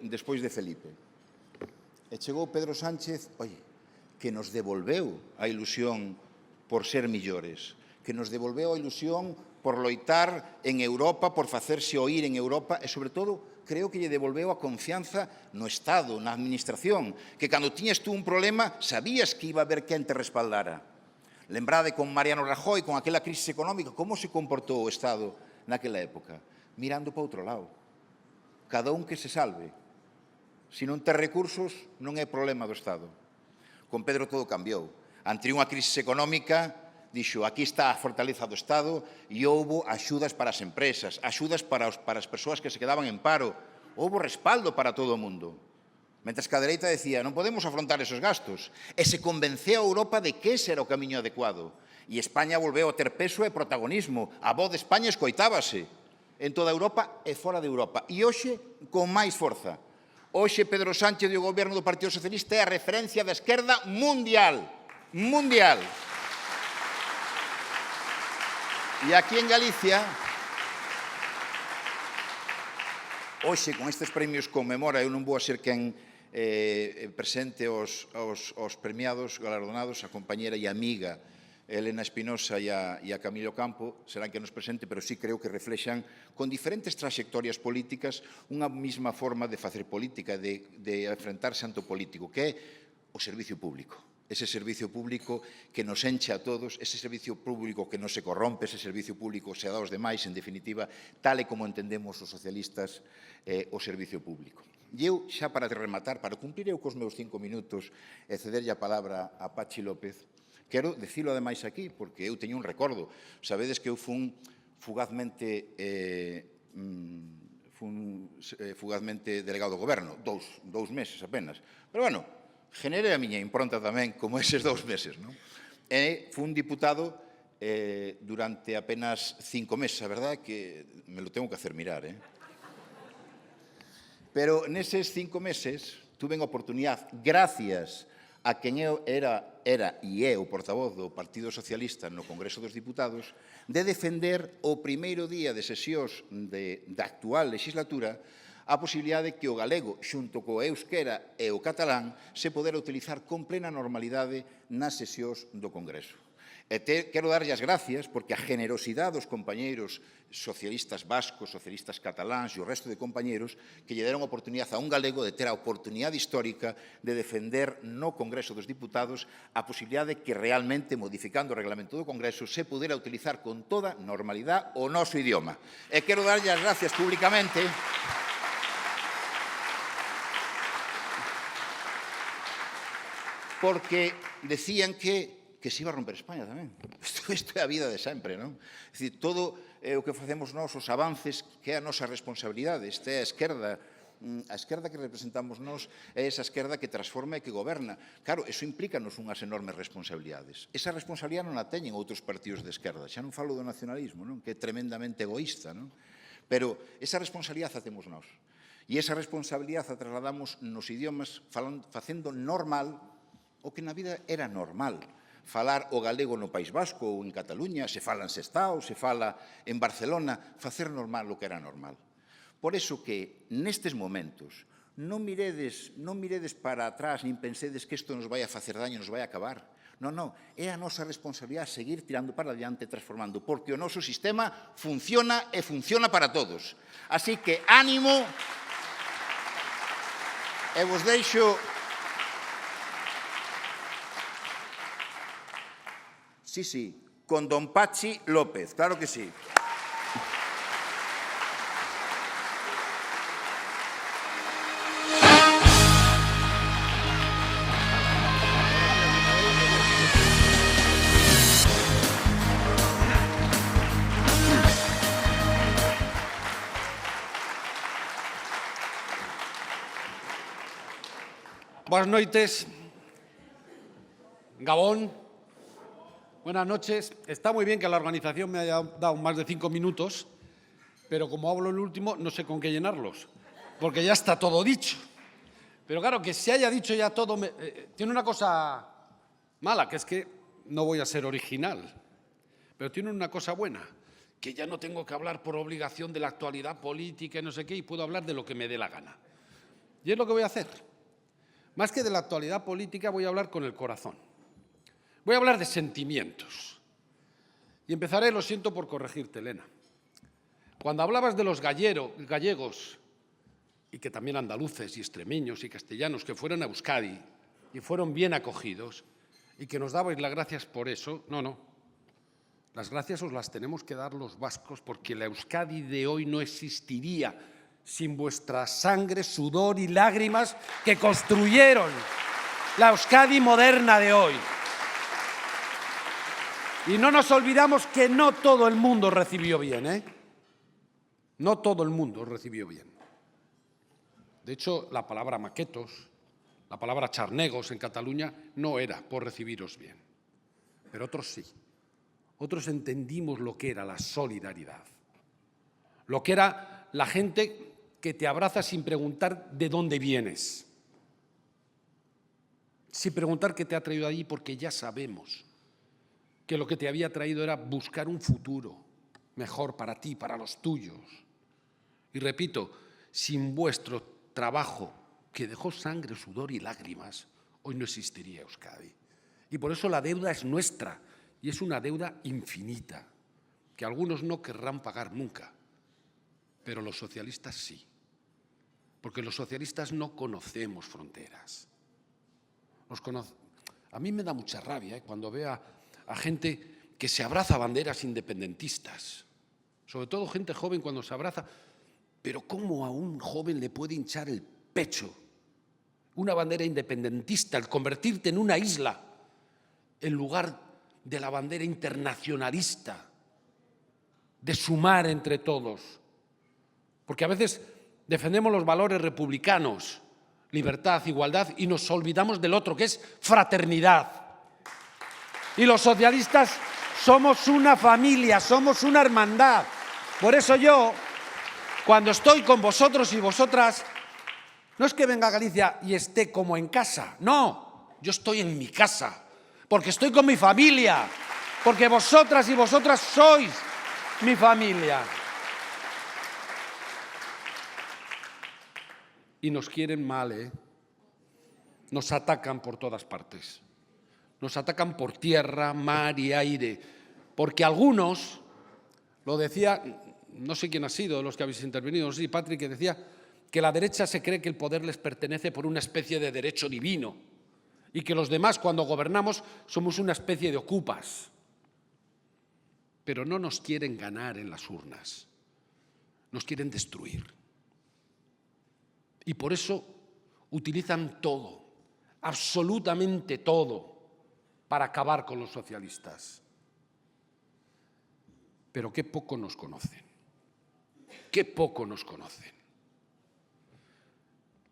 despois de Felipe. E chegou Pedro Sánchez, que nos devolveu a ilusión por ser millores, que nos devolveu a ilusión por loitar en Europa, por facerse oír en Europa e, sobre todo, creo que lle devolveu a confianza no Estado, na administración, que cando tiñas tú un problema sabías que iba a haber quen te respaldara. Lembrade con Mariano Rajoy, con aquela crise económica, como se comportou o Estado naquela época? Mirando para outro lado. Cada un que se salve. Se non ten recursos, non é problema do Estado. Con Pedro todo cambiou. Ante unha crise económica, dixo, aquí está a fortaleza do Estado e houbo axudas para as empresas, axudas para as persoas que se quedaban en paro. Houbo respaldo para todo o mundo. Mentres que a dereita decía, non podemos afrontar esos gastos. E se convenceu a Europa de que ese era o camiño adecuado. E España volveu a ter peso e protagonismo. A voz de España escoitábase en toda Europa e fora de Europa. E hoxe, con máis forza. Hoxe Pedro Sánchez e o goberno do Partido Socialista é a referencia da esquerda mundial. Mundial. E aquí en Galicia, hoxe con estes premios conmemora, eu non vou a ser quen presente os premiados, galardonados, a compañera e amiga Elena Espinosa e a Camilo Campo, serán que nos presente, pero sí creo que reflexan con diferentes trayectorias políticas unha mesma forma de facer política, de enfrentarse ante o político, que é o servicio público. Ese servicio público que nos enche a todos, ese servicio público que non se corrompe, ese servicio público se dá aos demais, en definitiva, tal e como entendemos os socialistas o servicio público. E eu, xa para rematar, para cumplir eu cos meus 5 minutos e cederlle a palabra a Pachi López, quero dicilo ademais aquí, porque eu teño un recordo. Sabedes que eu fun fugazmente delegado do goberno, dous meses apenas. Pero, bueno, generei a miña impronta tamén como eses 2 meses, non? E fui un diputado durante apenas 5 meses, a verdade que me lo tengo que hacer mirar, Pero neses 5 meses tuve a oportunidade, gracias a quen eu era e é o portavoz do Partido Socialista no Congreso dos Diputados, de defender o primeiro día de sesións da actual legislatura a posibilidade de que o galego, xunto co euskera e o catalán, se podera utilizar con plena normalidade nas sesións do Congreso. E quero darlle as gracias porque a generosidade dos compañeiros socialistas vascos, socialistas cataláns e o resto de compañeiros que lle deron a oportunidade a un galego de ter a oportunidade histórica de defender no Congreso dos Diputados a posibilidade de que realmente, modificando o reglamento do Congreso, se pudera utilizar con toda normalidade o noso idioma. E quero darlle as gracias públicamente porque decían que se iba a romper España tamén. Isto é a vida de sempre, non? É dicir, todo o que facemos nós, os avances, que é a nosa responsabilidade. Esta é a esquerda que representamos nós, é esa esquerda que transforma e que goberna. Claro, eso implícanos unhas enormes responsabilidades. Esa responsabilidade non a teñen outros partidos de esquerda. Xa non falo do nacionalismo, non? Que é tremendamente egoísta, non? Pero esa responsabilidade a temos nós. E esa responsabilidade a trasladamos nos idiomas facendo normal o que na vida era normal. Falar o galego no País Vasco ou en Cataluña, se fala en Sestao, se fala en Barcelona, facer normal o que era normal. Por eso que nestes momentos non miredes para atrás nin pensedes que isto nos vai a facer daño, nos vai a acabar. Non, é a nosa responsabilidade seguir tirando para adiante, transformando, porque o noso sistema funciona e funciona para todos. Así que ánimo e vos deixo... Sí, con don Pachi López, claro que sí. Buenas noites. Gabón. Buenas noches. Está muy bien que la organización me haya dado más de 5 minutos, pero como hablo el último, no sé con qué llenarlos, porque ya está todo dicho. Pero claro, que se haya dicho ya todo, tiene una cosa mala, que es que no voy a ser original, pero tiene una cosa buena, que ya no tengo que hablar por obligación de la actualidad política y no sé qué, y puedo hablar de lo que me dé la gana. Y es lo que voy a hacer. Más que de la actualidad política, voy a hablar con el corazón. Voy a hablar de sentimientos. Y empezaré, lo siento por corregirte, Elena. Cuando hablabas de los gallegos, y que también andaluces y extremeños y castellanos que fueron a Euskadi y fueron bien acogidos, y que nos dabais las gracias por eso, no. Las gracias os las tenemos que dar los vascos, porque la Euskadi de hoy no existiría sin vuestra sangre, sudor y lágrimas que construyeron la Euskadi moderna de hoy. Y no nos olvidamos que no todo el mundo recibió bien, ¿eh? No todo el mundo recibió bien. De hecho, la palabra maquetos, la palabra charnegos en Cataluña no era por recibiros bien, pero otros sí. Otros entendimos lo que era la solidaridad, lo que era la gente que te abraza sin preguntar de dónde vienes, sin preguntar qué te ha traído allí, porque ya sabemos que lo que te había traído era buscar un futuro mejor para ti, para los tuyos. Y repito, sin vuestro trabajo, que dejó sangre, sudor y lágrimas, hoy no existiría Euskadi. Y por eso la deuda es nuestra, y es una deuda infinita, que algunos no querrán pagar nunca, pero los socialistas sí, porque los socialistas no conocemos fronteras. A mí me da mucha rabia cuando veo a gente que se abraza a banderas independentistas, sobre todo gente joven cuando se abraza, pero ¿cómo a un joven le puede hinchar el pecho una bandera independentista, el convertirte en una isla en lugar de la bandera internacionalista, de sumar entre todos? Porque a veces defendemos los valores republicanos, libertad, igualdad, y nos olvidamos del otro, que es fraternidad. Y los socialistas somos una familia, somos una hermandad. Por eso yo, cuando estoy con vosotros y vosotras, no es que venga a Galicia y esté como en casa, no, yo estoy en mi casa, porque estoy con mi familia, porque vosotras y vosotras sois mi familia. Y nos quieren mal, ¿eh? Nos atacan por todas partes. Nos atacan por tierra, mar y aire, porque algunos, lo decía, no sé quién ha sido de los que habéis intervenido, no sé si Patrick, que decía que la derecha se cree que el poder les pertenece por una especie de derecho divino y que los demás, cuando gobernamos, somos una especie de ocupas. Pero no nos quieren ganar en las urnas, nos quieren destruir. Y por eso utilizan todo, absolutamente todo, para acabar con los socialistas. Pero qué poco nos conocen, qué poco nos conocen.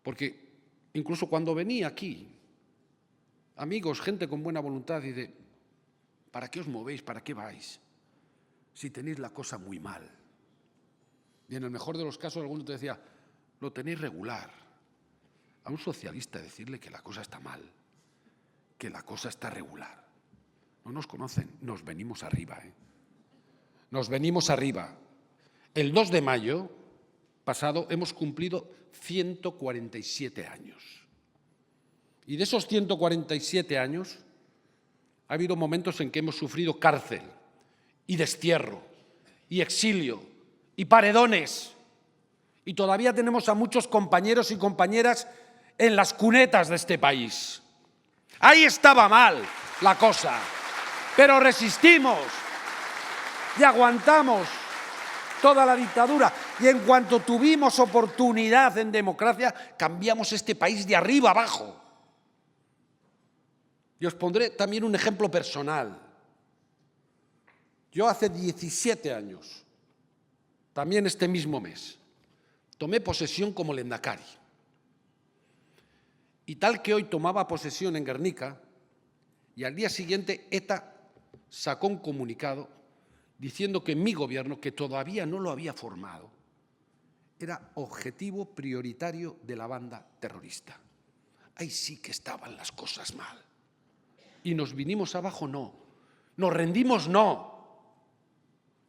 Porque incluso cuando venía aquí, amigos, gente con buena voluntad, dice, ¿para qué os movéis? ¿Para qué vais? Si tenéis la cosa muy mal. Y en el mejor de los casos, alguno te decía, lo tenéis regular. A un socialista decirle que la cosa está mal, que la cosa está regular. No nos conocen, nos venimos arriba, ¿eh? Nos venimos arriba. El 2 de mayo pasado hemos cumplido 147 años. Y de esos 147 años ha habido momentos en que hemos sufrido cárcel y destierro y exilio y paredones. Y todavía tenemos a muchos compañeros y compañeras en las cunetas de este país. Ahí estaba mal la cosa, pero resistimos y aguantamos toda la dictadura. Y en cuanto tuvimos oportunidad en democracia, cambiamos este país de arriba abajo. Y os pondré también un ejemplo personal. Yo hace 17 años, también este mismo mes, tomé posesión como lehendakari. Y tal que hoy tomaba posesión en Guernica, y al día siguiente ETA sacó un comunicado diciendo que mi gobierno, que todavía no lo había formado, era objetivo prioritario de la banda terrorista. Ahí sí que estaban las cosas mal. Y nos vinimos abajo, no. Nos rendimos, no.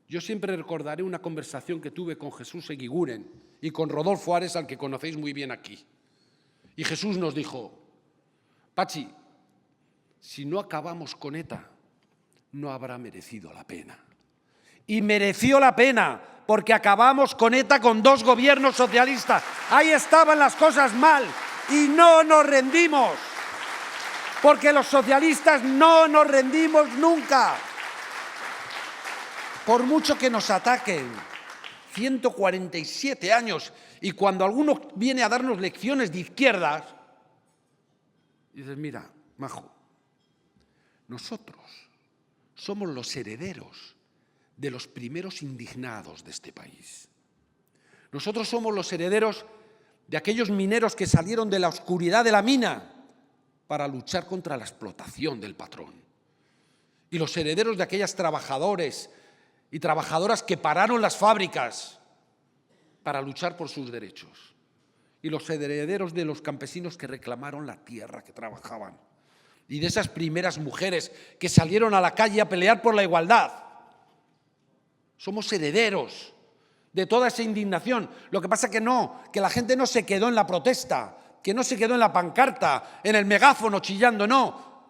Yo siempre recordaré una conversación que tuve con Jesús Eguiguren y con Rodolfo Ares, al que conocéis muy bien aquí. Y Jesús nos dijo: Pachi, si no acabamos con ETA, no habrá merecido la pena. Y mereció la pena, porque acabamos con ETA con 2 gobiernos socialistas. Ahí estaban las cosas mal y no nos rendimos, porque los socialistas no nos rendimos nunca. Por mucho que nos ataquen, 147 años, y cuando alguno viene a darnos lecciones de izquierdas, dices: mira, majo, nosotros somos los herederos de los primeros indignados de este país. Nosotros somos los herederos de aquellos mineros que salieron de la oscuridad de la mina para luchar contra la explotación del patrón. Y los herederos de aquellos trabajadores y trabajadoras que pararon las fábricas para luchar por sus derechos. Y los herederos de los campesinos que reclamaron la tierra que trabajaban. Y de esas primeras mujeres que salieron a la calle a pelear por la igualdad. Somos herederos de toda esa indignación. Lo que pasa que no, que la gente no se quedó en la protesta, que no se quedó en la pancarta, en el megáfono chillando, no.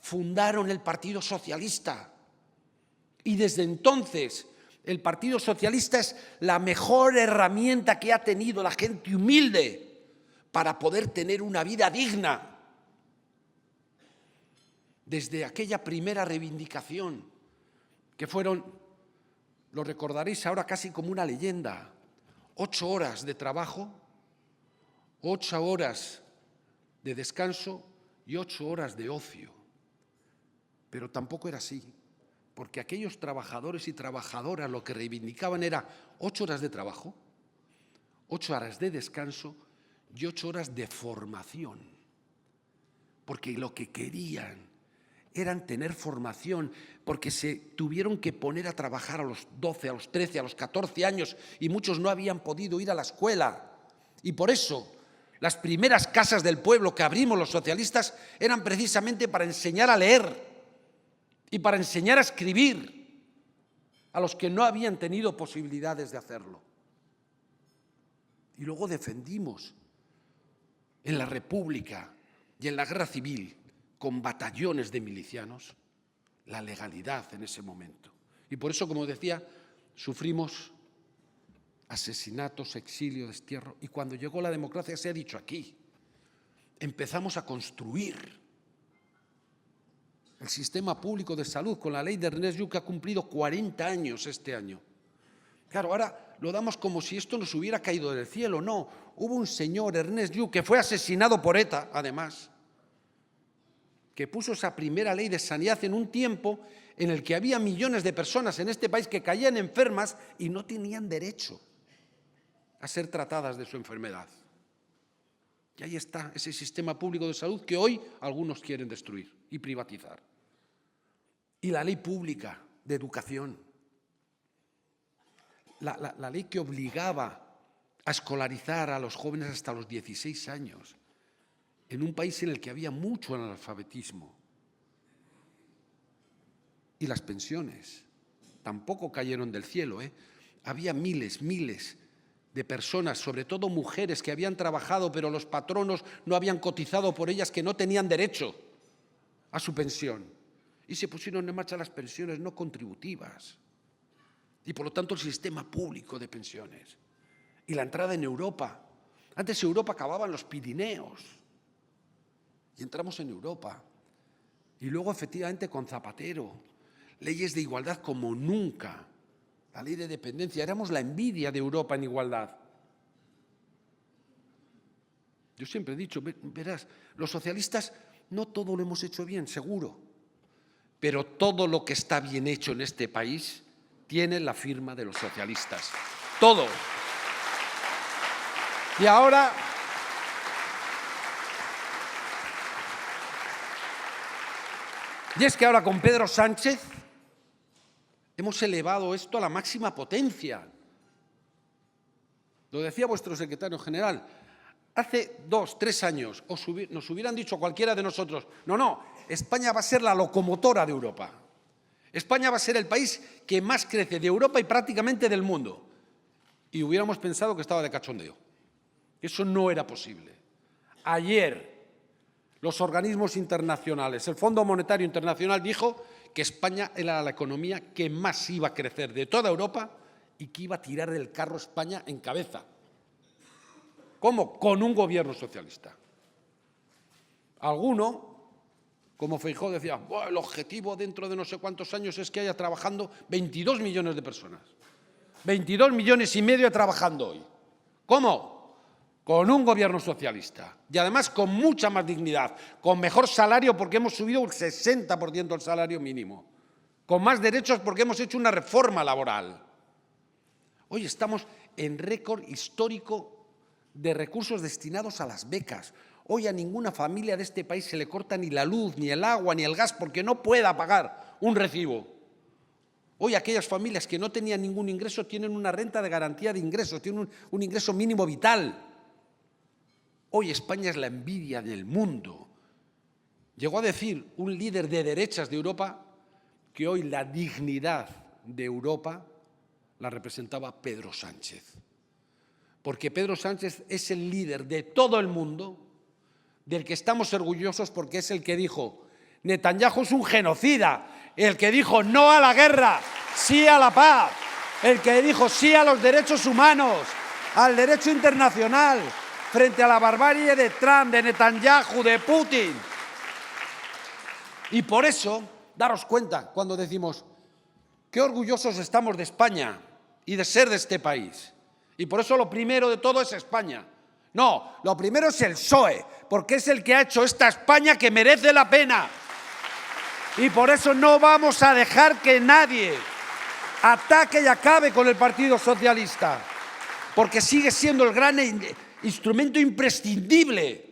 Fundaron el Partido Socialista. Y desde entonces el Partido Socialista es la mejor herramienta que ha tenido la gente humilde para poder tener una vida digna. Desde aquella primera reivindicación, que fueron, lo recordaréis ahora casi como una leyenda, 8 horas de trabajo, 8 horas de descanso y 8 horas de ocio. Pero tampoco era así, porque aquellos trabajadores y trabajadoras lo que reivindicaban era 8 horas de trabajo, 8 horas de descanso y 8 horas de formación. Porque lo que querían eran tener formación, porque se tuvieron que poner a trabajar a los 12, a los 13, a los 14 años y muchos no habían podido ir a la escuela. Y por eso las primeras casas del pueblo que abrimos los socialistas eran precisamente para enseñar a leer y para enseñar a escribir a los que no habían tenido posibilidades de hacerlo. Y luego defendimos en la República y en la Guerra Civil, con batallones de milicianos, la legalidad en ese momento. Y por eso, como decía, sufrimos asesinatos, exilio, destierro. Y cuando llegó la democracia, se ha dicho aquí, empezamos a construir el sistema público de salud con la ley de Ernest Lluch, que ha cumplido 40 años este año. Claro, ahora lo damos como si esto nos hubiera caído del cielo. No, hubo un señor, Ernest Lluch, que fue asesinado por ETA, además, que puso esa primera ley de sanidad en un tiempo en el que había millones de personas en este país que caían enfermas y no tenían derecho a ser tratadas de su enfermedad. Y ahí está ese sistema público de salud que hoy algunos quieren destruir y privatizar. Y la ley pública de educación, la ley que obligaba a escolarizar a los jóvenes hasta los 16 años, en un país en el que había mucho analfabetismo. Y las pensiones tampoco cayeron del cielo, Había miles de personas, sobre todo mujeres, que habían trabajado, pero los patronos no habían cotizado por ellas, que no tenían derecho a su pensión. Y se pusieron en marcha las pensiones no contributivas. Y por lo tanto el sistema público de pensiones. Y la entrada en Europa. Antes Europa acababa en los Pirineos. Y entramos en Europa. Y luego, efectivamente, con Zapatero, leyes de igualdad como nunca. La ley de dependencia. Éramos la envidia de Europa en igualdad. Yo siempre he dicho, verás, los socialistas no todo lo hemos hecho bien, seguro. Pero todo lo que está bien hecho en este país tiene la firma de los socialistas. Todo. Y ahora Y es que ahora con Pedro Sánchez hemos elevado esto a la máxima potencia. Lo decía vuestro secretario general. Hace 2, 3 años nos hubieran dicho cualquiera de nosotros, no, España va a ser la locomotora de Europa. España va a ser el país que más crece de Europa y prácticamente del mundo. Y hubiéramos pensado que estaba de cachondeo. Eso no era posible. Ayer, los organismos internacionales, el Fondo Monetario Internacional dijo que España era la economía que más iba a crecer de toda Europa y que iba a tirar del carro España en cabeza. ¿Cómo? Con un gobierno socialista. Alguno, como Feijóo, decía, el objetivo dentro de no sé cuántos años es que haya trabajando 22 millones de personas. 22 millones y medio trabajando hoy. ¿Cómo? Con un gobierno socialista. Y además con mucha más dignidad, con mejor salario porque hemos subido un 60% el salario mínimo, con más derechos porque hemos hecho una reforma laboral. Hoy estamos en récord histórico de recursos destinados a las becas. Hoy a ninguna familia de este país se le corta ni la luz, ni el agua, ni el gas porque no pueda pagar un recibo. Hoy aquellas familias que no tenían ningún ingreso tienen una renta de garantía de ingresos, tienen un ingreso mínimo vital. Hoy España es la envidia del mundo. Llegó a decir un líder de derechas de Europa que hoy la dignidad de Europa la representaba Pedro Sánchez. Porque Pedro Sánchez es el líder de todo el mundo, del que estamos orgullosos porque es el que dijo, Netanyahu es un genocida, el que dijo no a la guerra, sí a la paz, el que dijo sí a los derechos humanos, al derecho internacional, frente a la barbarie de Trump, de Netanyahu, de Putin. Y por eso, daros cuenta cuando decimos, qué orgullosos estamos de España y de ser de este país. Y por eso lo primero de todo es España. No, lo primero es el PSOE, porque es el que ha hecho esta España que merece la pena. Y por eso no vamos a dejar que nadie ataque y acabe con el Partido Socialista, porque sigue siendo el gran instrumento imprescindible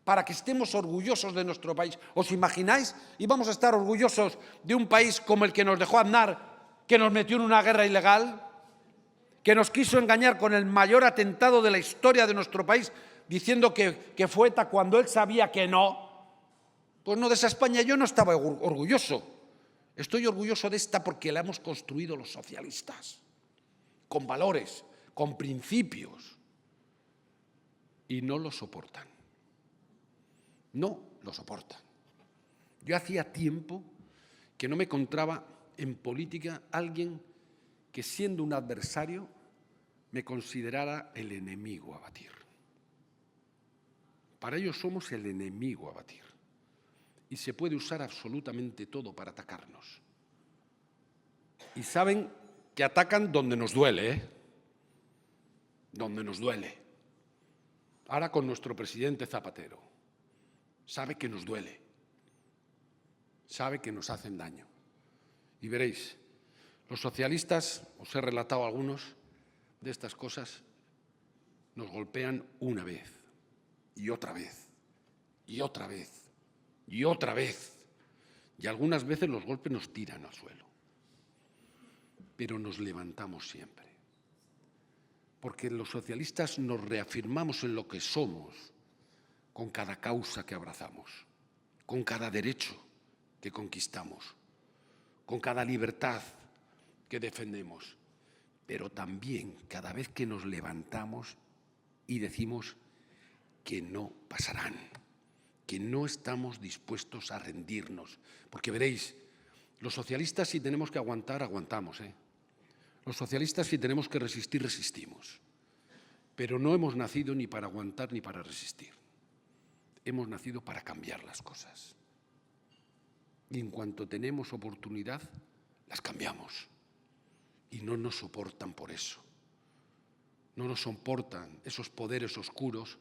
para que estemos orgullosos de nuestro país. ¿Os imagináis? ¿Íbamos a estar orgullosos de un país como el que nos dejó Aznar, que nos metió en una guerra ilegal, que nos quiso engañar con el mayor atentado de la historia de nuestro país, diciendo que fue ETA cuando él sabía que no? Pues no, de esa España yo no estaba orgulloso. Estoy orgulloso de esta porque la hemos construido los socialistas, con valores, con principios, y no lo soportan. No lo soportan. Yo hacía tiempo que no me encontraba en política alguien que, siendo un adversario, me considerara el enemigo a batir. Para ellos somos el enemigo a batir. Y se puede usar absolutamente todo para atacarnos. Y saben que atacan donde nos duele, ¿eh? Donde nos duele. Ahora con nuestro presidente Zapatero. Sabe que nos duele. Sabe que nos hacen daño. Y veréis, los socialistas, os he relatado algunos de estas cosas, nos golpean una vez, y otra vez, y otra vez, y otra vez. Y algunas veces los golpes nos tiran al suelo. Pero nos levantamos siempre. Porque los socialistas nos reafirmamos en lo que somos con cada causa que abrazamos, con cada derecho que conquistamos, con cada libertad que defendemos, pero también cada vez que nos levantamos y decimos que no pasarán, que no estamos dispuestos a rendirnos. Porque veréis, los socialistas si tenemos que aguantar, aguantamos, ¿eh? Los socialistas si tenemos que resistir, resistimos. Pero no hemos nacido ni para aguantar ni para resistir. Hemos nacido para cambiar las cosas. Y en cuanto tenemos oportunidad, las cambiamos. Y no nos soportan por eso. No nos soportan esos poderes oscuros,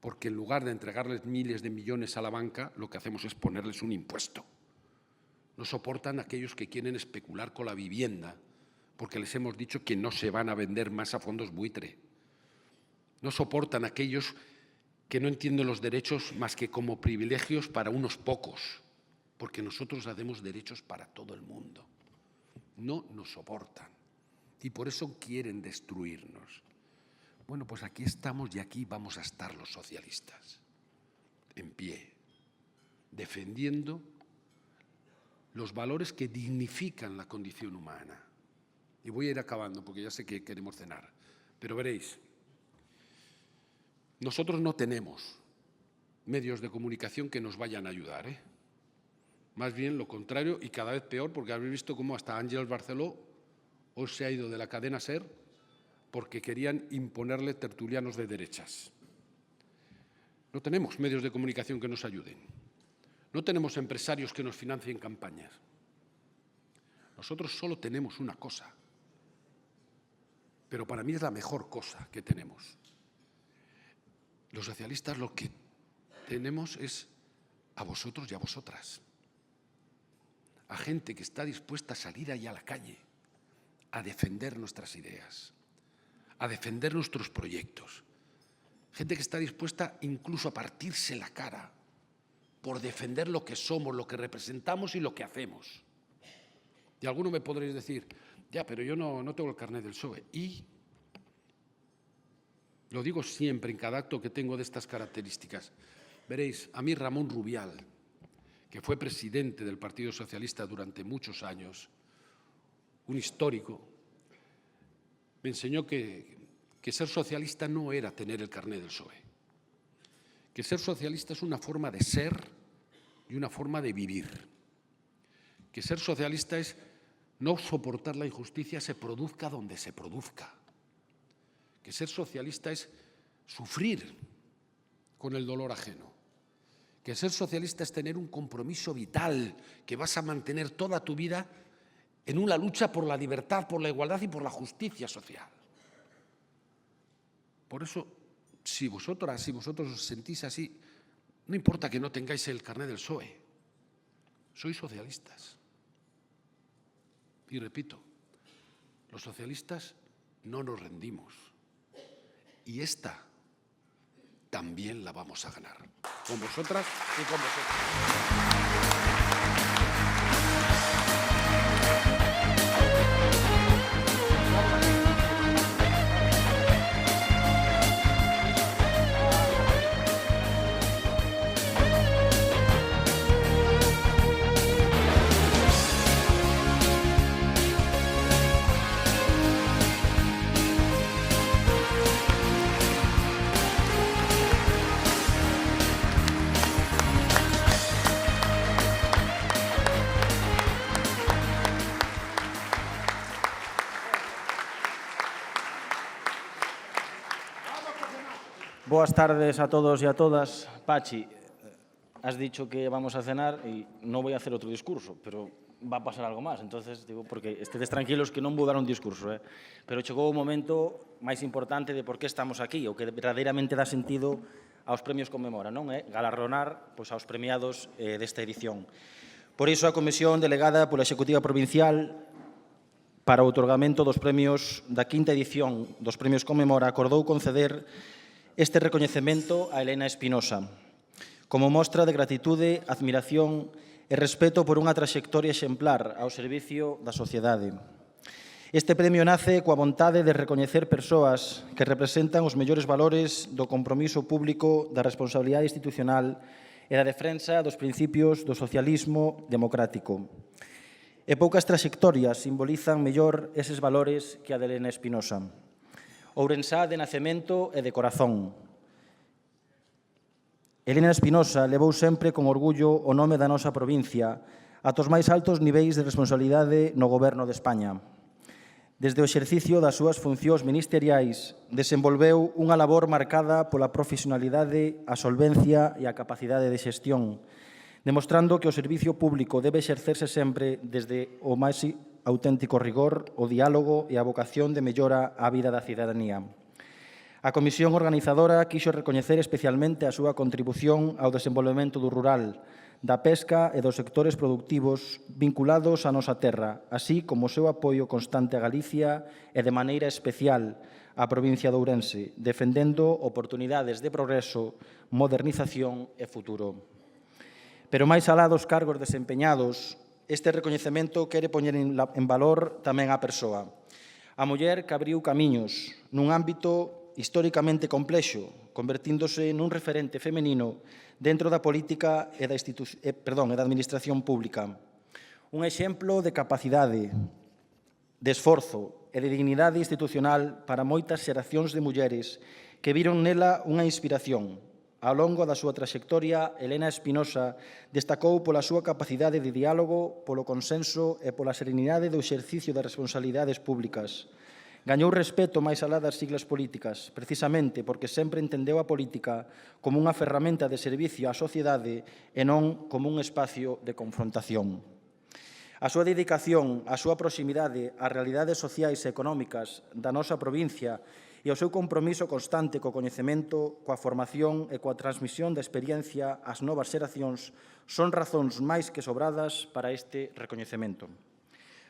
porque en lugar de entregarles miles de millones a la banca, lo que hacemos es ponerles un impuesto. No soportan aquellos que quieren especular con la vivienda, porque les hemos dicho que no se van a vender más a fondos buitre. No soportan aquellos que no entienden los derechos más que como privilegios para unos pocos, porque nosotros hacemos derechos para todo el mundo. No nos soportan y por eso quieren destruirnos. Bueno, pues aquí estamos y aquí vamos a estar los socialistas, en pie, defendiendo los valores que dignifican la condición humana. Y voy a ir acabando porque ya sé que queremos cenar, pero veréis, nosotros no tenemos medios de comunicación que nos vayan a ayudar, ¿eh? Más bien lo contrario y cada vez peor, porque habéis visto cómo hasta Àngels Barceló hoy se ha ido de la cadena SER porque querían imponerle tertulianos de derechas. No tenemos medios de comunicación que nos ayuden. No tenemos empresarios que nos financien campañas. Nosotros solo tenemos una cosa, pero para mí es la mejor cosa que tenemos. Los socialistas lo que tenemos es a vosotros y a vosotras. A gente que está dispuesta a salir ahí a la calle, a defender nuestras ideas, a defender nuestros proyectos. Gente que está dispuesta incluso a partirse la cara por defender lo que somos, lo que representamos y lo que hacemos. Y alguno me podréis decir, ya, pero yo no tengo el carnet del PSOE. Y lo digo siempre en cada acto que tengo de estas características. Veréis, a mí Ramón Rubial, que fue presidente del Partido Socialista durante muchos años, un histórico, me enseñó que ser socialista no era tener el carné del PSOE, que ser socialista es una forma de ser y una forma de vivir, que ser socialista es no soportar la injusticia se produzca donde se produzca, que ser socialista es sufrir con el dolor ajeno, que ser socialista es tener un compromiso vital que vas a mantener toda tu vida en una lucha por la libertad, por la igualdad y por la justicia social. Por eso, si vosotros os sentís así, no importa que no tengáis el carné del PSOE, sois socialistas. Y repito, los socialistas no nos rendimos. Y esta también la vamos a ganar, con vosotras y con vosotros. Boas tardes a todos y a todas. Pachi, has dicho que vamos a cenar y no voy a hacer otro discurso, pero va a pasar algo máis. Entonces, digo, porque estedes tranquilos que non vou dar un discurso, pero chegou o momento máis importante de por que estamos aquí, o que verdadeiramente dá sentido aos premios Conmemora, non é? Galardonar aos premiados desta edición. Por iso, a Comisión delegada pola Executiva Provincial para o outorgamento dos premios da quinta edición dos premios Conmemora acordou conceder este recoñecemento a Elena Espinosa, como mostra de gratitude, admiración e respeto por unha traxectoria exemplar ao servicio da sociedade. Este premio nace coa vontade de recoñecer persoas que representan os mellores valores do compromiso público, da responsabilidade institucional e da defensa dos principios do socialismo democrático. E poucas traxectorias simbolizan mellor eses valores que a de Elena Espinosa. Ourensá de nacemento e de corazón. Elena Espinosa levou sempre con orgullo o nome da nosa provincia ata os máis altos niveis de responsabilidade no Goberno de España. Desde o exercicio das súas funcións ministeriais, desenvolveu unha labor marcada pola profesionalidade, a solvencia e a capacidade de xestión, demostrando que o servicio público debe exercerse sempre desde o máis auténtico rigor, o diálogo e a vocación de mellora á vida da cidadanía. A Comisión Organizadora quixo recoñecer especialmente a súa contribución ao desenvolvemento do rural, da pesca e dos sectores productivos vinculados á nosa terra, así como o seu apoio constante a Galicia e de maneira especial á provincia de Ourense, defendendo oportunidades de progreso, modernización e futuro. Pero máis alá dos cargos desempeñados, este recoñecemento quere poñer en valor tamén a persoa. A muller que abriu camiños nun ámbito históricamente complexo, convertíndose nun referente femenino dentro da política e da administración pública. Un exemplo de capacidade, de esforzo e de dignidade institucional para moitas xeracións de mulleres que viron nela unha inspiración. Ao longo da súa traxectoria, Elena Espinosa destacou pola súa capacidade de diálogo, polo consenso e pola serenidade do exercicio das responsabilidades públicas. Gañou respeto máis alá das siglas políticas, precisamente porque sempre entendeu a política como unha ferramenta de servicio á sociedade e non como un espacio de confrontación. A súa dedicación, a súa proximidade ás realidades sociais e económicas da nosa provincia e o seu compromiso constante co coñecemento, coa formación e coa transmisión da experiencia ás novas xeracións son razóns máis que sobradas para este recoñecemento.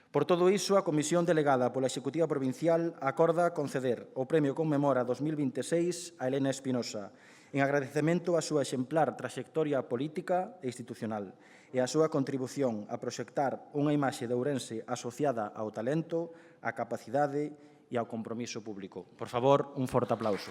Por todo iso, a Comisión Delegada pola Executiva Provincial acorda conceder o Premio Conmemora 2026 a Elena Espinosa, en agradecemento á súa exemplar traxectoria política e institucional e á súa contribución a proxectar unha imaxe de Ourense asociada ao talento, á capacidade e ao compromiso público. Por favor, un forte aplauso.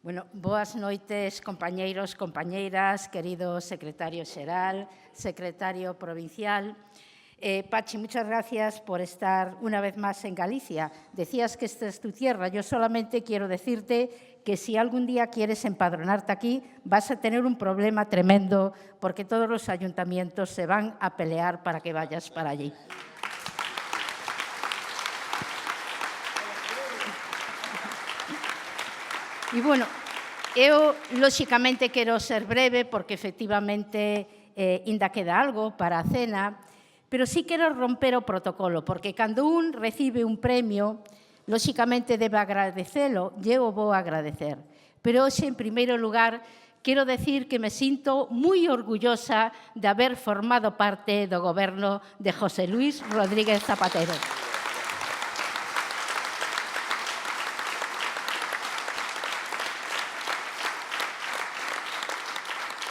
Bueno, boas noites, compañeiros, compañeiras, querido secretario xeral, secretario provincial. Pachi, muchas gracias por estar una vez más en Galicia. Decías que esta es tu tierra. Yo solamente quiero decirte que si algún día quieres empadronarte aquí, vas a tener un problema tremendo porque todos los ayuntamientos se van a pelear para que vayas para allí. E, bueno, eu, lóxicamente, quero ser breve porque, efectivamente, ainda queda algo para a cena, pero sí quero romper o protocolo, porque cando un recibe un premio, lóxicamente debe agradecelo, e eu vou agradecer. Pero hoxe, en primeiro lugar, quero decir que me sinto moi orgullosa de haber formado parte do goberno de José Luis Rodríguez Zapatero.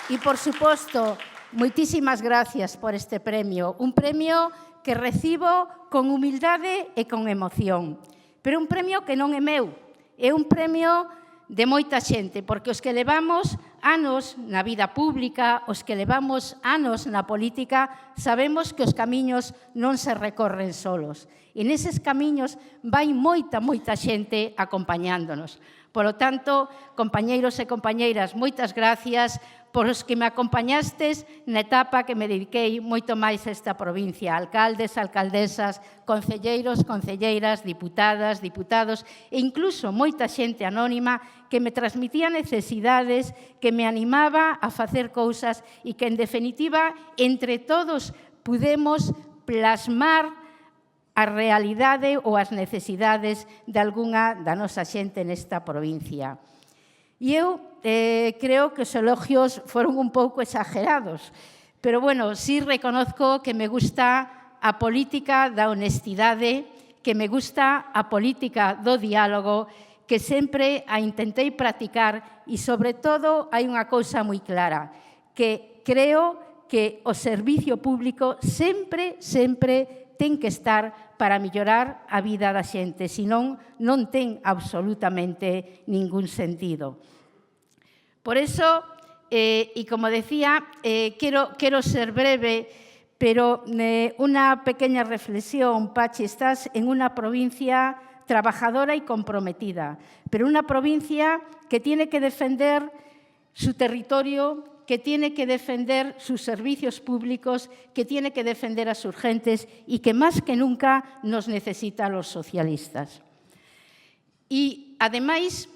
E, por suposto, moitísimas gracias por este premio. Un premio que recibo con humildade e con emoción. Pero un premio que non é meu. É un premio de moita xente, porque os que levamos anos na vida pública, os que levamos anos na política, sabemos que os camiños non se recorren solos. E neses camiños vai moita xente acompañándonos. Por lo tanto, compañeiros e compañeiras, moitas gracias por os que me acompañastes na etapa que me dediquei moito máis a esta provincia. Alcaldes, alcaldesas, concelleiros, concelleiras, diputadas, diputados e incluso moita xente anónima que me transmitía necesidades, que me animaba a facer cousas e que, en definitiva, entre todos pudemos plasmar a realidade ou as necesidades de algunha da nosa xente nesta provincia. E eu creo que os elogios foron un pouco exagerados, pero, bueno, sí reconozco que me gusta a política da honestidade, que me gusta a política do diálogo, que sempre a intentei practicar e, sobre todo, hai unha cousa moi clara, que creo que o servicio público sempre ten que estar para mellorar a vida da xente, senón non ten absolutamente ningún sentido. Por eso, e como decía, quero ser breve, pero unha pequeña reflexión, Pachi, estás en unha provincia trabajadora y comprometida, pero una provincia que tiene que defender su territorio, que tiene que defender sus servicios públicos, que tiene que defender a sus gentes y que más que nunca nos necesita a los socialistas. Y, ademais,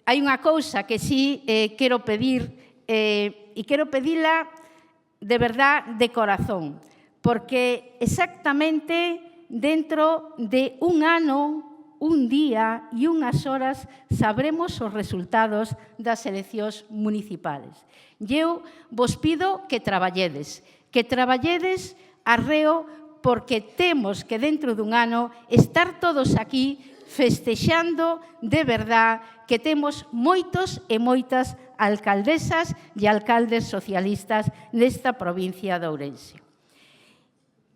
hai unha cousa que sí quero pedir, e quero pedila de verdad, de corazón, porque exactamente dentro de un ano, un día e unhas horas sabremos os resultados das eleccións municipales. E eu vos pido que traballedes arreo, porque temos que dentro dun ano estar todos aquí festexando de verdad que temos moitos e moitas alcaldesas e alcaldes socialistas nesta provincia de Ourense.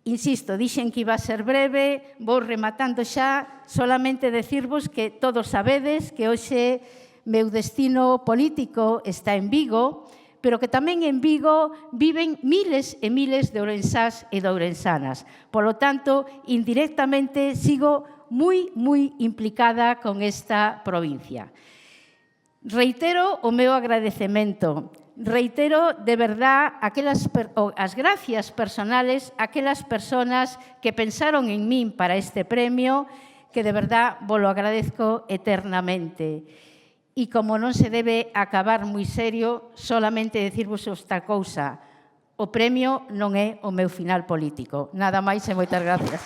Insisto, dixen que iba a ser breve, vou rematando xa, solamente decirvos que todos sabedes que hoxe meu destino político está en Vigo, pero que tamén en Vigo viven miles e miles de ourensás e de ourensanas. Por lo tanto, indirectamente sigo moi implicada con esta provincia. Reitero o meu agradecemento, reitero de verdad as gracias personales a aquelas persoas que pensaron en min para este premio, que de verdad vos lo agradezco eternamente. E como non se debe acabar moi serio, solamente decirvos esta cousa: o premio non é o meu final político. Nada máis e moitas gracias.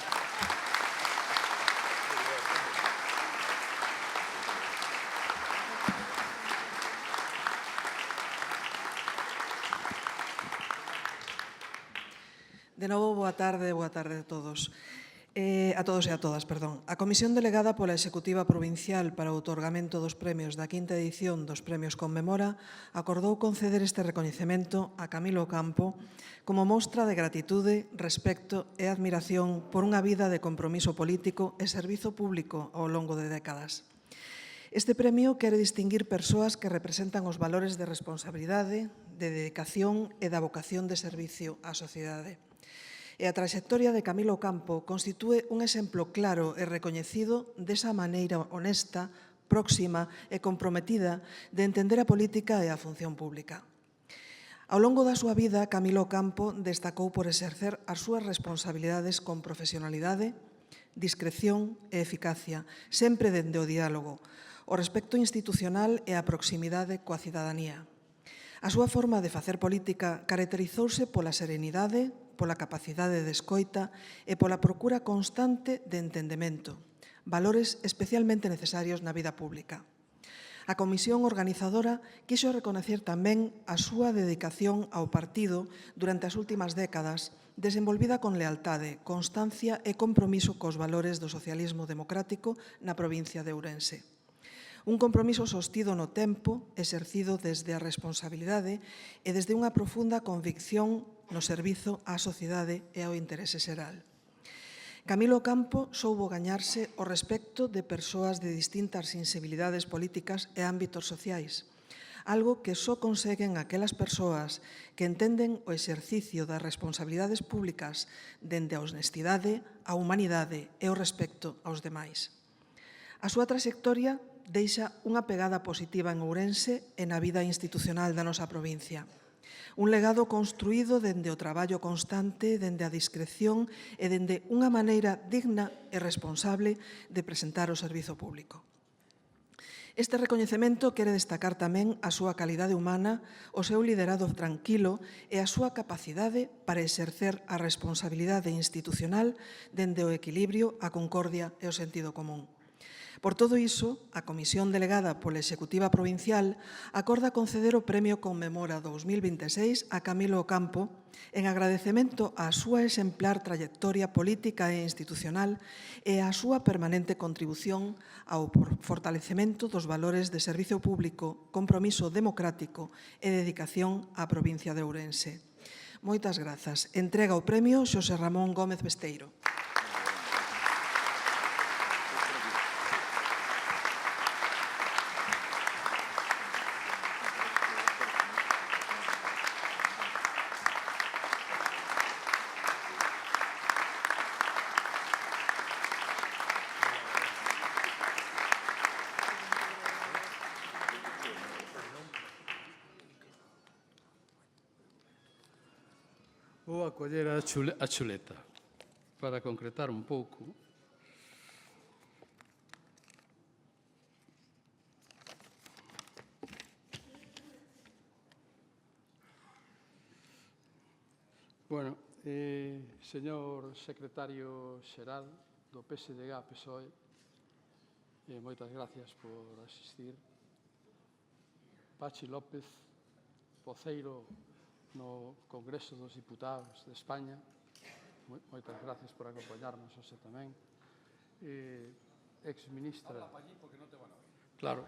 De novo, boa tarde a todos. A todos e a todas, perdón. A Comisión Delegada pola Executiva Provincial para o outorgamento dos premios da quinta edición dos Premios Conmemora acordou conceder este recoñecemento a Camilo Campo como mostra de gratitude, respecto e admiración por unha vida de compromiso político e servizo público ao longo de décadas. Este premio quere distinguir persoas que representan os valores de responsabilidade, de dedicación e da vocación de servicio á sociedade. E a traxectoria de Camilo Campo constitúe un exemplo claro e recoñecido desa maneira honesta, próxima e comprometida de entender a política e a función pública. Ao longo da súa vida, Camilo Campo destacou por exercer as súas responsabilidades con profesionalidade, discreción e eficacia, sempre dende o diálogo, o respecto institucional e a proximidade coa cidadanía. A súa forma de facer política caracterizouse pola serenidade, pola capacidade de escoita e pola procura constante de entendemento, valores especialmente necesarios na vida pública. A comisión organizadora quixo reconocer tamén a súa dedicación ao partido durante as últimas décadas, desenvolvida con lealtade, constancia e compromiso cos valores do socialismo democrático na provincia de Ourense. Un compromiso sostido no tempo, exercido desde a responsabilidade e desde unha profunda convicción no servizo á sociedade e ao interese xeral. Camilo Campo soubo gañarse o respecto de persoas de distintas sensibilidades políticas e ámbitos sociais, algo que só conseguen aquelas persoas que entenden o exercicio das responsabilidades públicas dende a honestidade, a humanidade e o respecto aos demais. A súa traxectoria deixa unha pegada positiva en Ourense e na vida institucional da nosa provincia. Un legado construído dende o traballo constante, dende a discreción e dende unha maneira digna e responsable de presentar o servizo público. Este recoñecemento quere destacar tamén a súa calidade humana, o seu liderado tranquilo e a súa capacidade para exercer a responsabilidade institucional dende o equilibrio, a concordia e o sentido común. Por todo iso, a Comisión Delegada pola Executiva Provincial acorda conceder o Premio Conmemora 2026 a Camilo Campo en agradecemento á súa exemplar trayectoria política e institucional e á súa permanente contribución ao fortalecemento dos valores de servizo público, compromiso democrático e dedicación á provincia de Ourense. Moitas grazas. Entrega o premio Xosé Ramón Gómez Besteiro. Vou acoller a chuleta para concretar un pouco. Bueno, señor secretario xeral do PSDG-PSOE, moitas gracias por asistir. Pachi López, voceiro no Congreso dos Diputados de España, moitas gracias por acompañarnos hoxe tamén. Ex-ministra... Claro.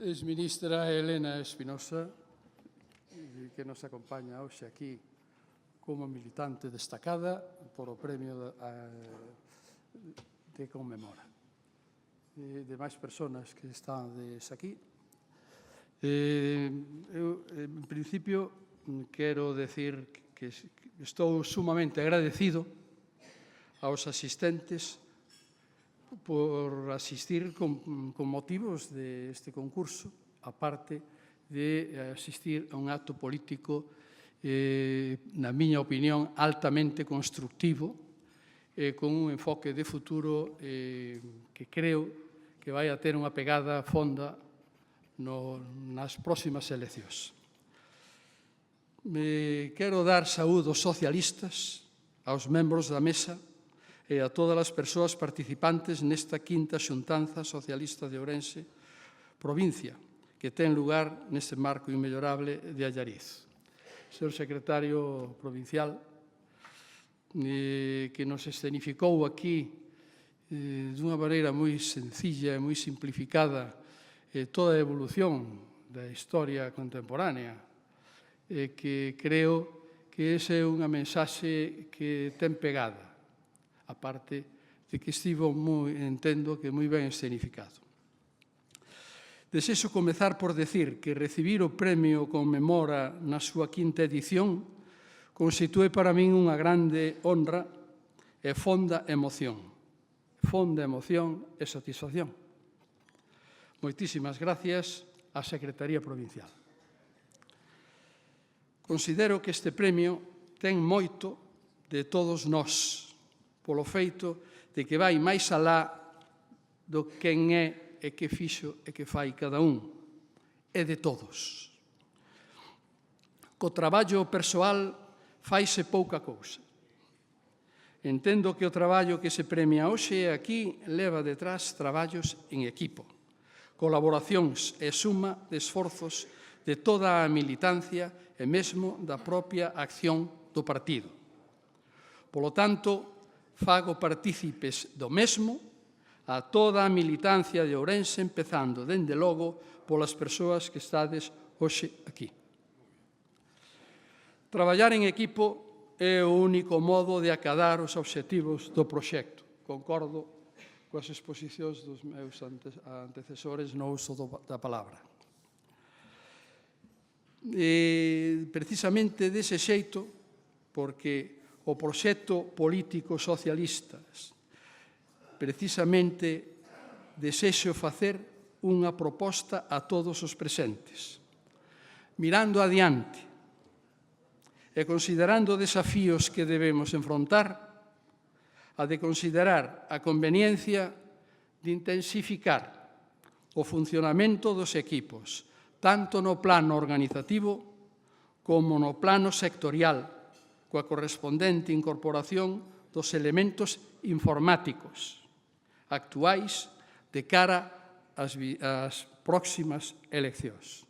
Ex-ministra Elena Espinosa, que nos acompaña hoxe aquí como militante destacada por o premio de Conmemora. Demais personas que están aquí. Eu, en principio, quero decir que estou sumamente agradecido aos asistentes por asistir con motivos deste concurso, aparte de asistir a un acto político, na miña opinión, altamente constructivo, con un enfoque de futuro que creo que vai a ter unha pegada fonda nas próximas eleccións. Quero dar saúdo aos socialistas, aos membros da mesa e a todas as persoas participantes nesta quinta xuntanza socialista de Ourense, provincia, que ten lugar neste marco inmellorable de Allariz. Señor secretario provincial, que nos escenificou aquí dunha maneira moi sencilla e moi simplificada toda a evolución da historia contemporánea, que creo que esa é unha mensaxe que ten pegada, aparte de que estivo entendo que moi ben escenificado. Desexo comezar por decir que recibir o premio Conmemora na súa quinta edición constitúe para min unha grande honra e fonda emoción e satisfacción. Moitísimas gracias á Secretaría Provincial. Considero que este premio ten moito de todos nós, polo feito de que vai máis alá do quen é e que fixo e que fai cada un, é de todos. Co traballo persoal faise pouca cousa. Entendo que o traballo que se premia hoxe aquí leva detrás traballos en equipo, colaboracións e suma de esforzos de toda a militancia e mesmo da propia acción do partido. Polo tanto, fago partícipes do mesmo a toda a militancia de Ourense, empezando, dende logo, polas persoas que estades hoxe aquí. Traballar en equipo é o único modo de acadar os obxectivos do proxecto. Concordo coas exposicións dos meus antecesores no uso da palabra. Precisamente dese xeito, porque o proxecto político socialista precisamente desexo facer unha proposta a todos os presentes. Mirando adiante e considerando desafíos que debemos enfrontar, a de considerar a conveniencia de intensificar o funcionamento dos equipos, tanto no plano organizativo como no plano sectorial, coa correspondente incorporación dos elementos informáticos actuais de cara ás próximas eleccións.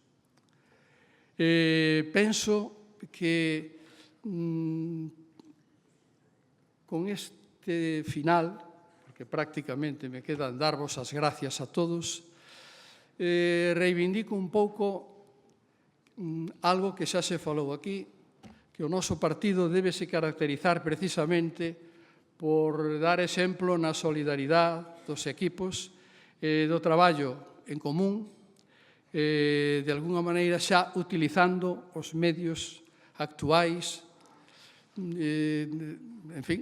Penso que con este final, porque prácticamente me quedan darvos as gracias a todos, reivindico un pouco algo que xa se falou aquí, que o noso partido debe se caracterizar precisamente por dar exemplo na solidaridade dos equipos, do traballo en común, de alguna maneira xa utilizando os medios actuais, en fin,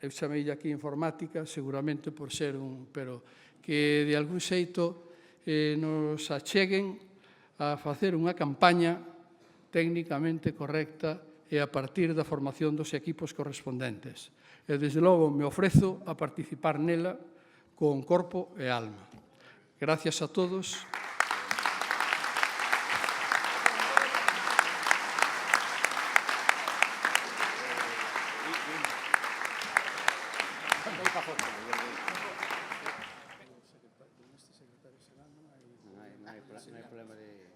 eu chamei aquí informática, seguramente por ser pero que de algún xeito nos acheguen a facer unha campaña técnicamente correcta e a partir da formación dos equipos correspondentes. E, desde logo, me ofrezo a participar nela con corpo e alma. Gracias a todos. hai problema de...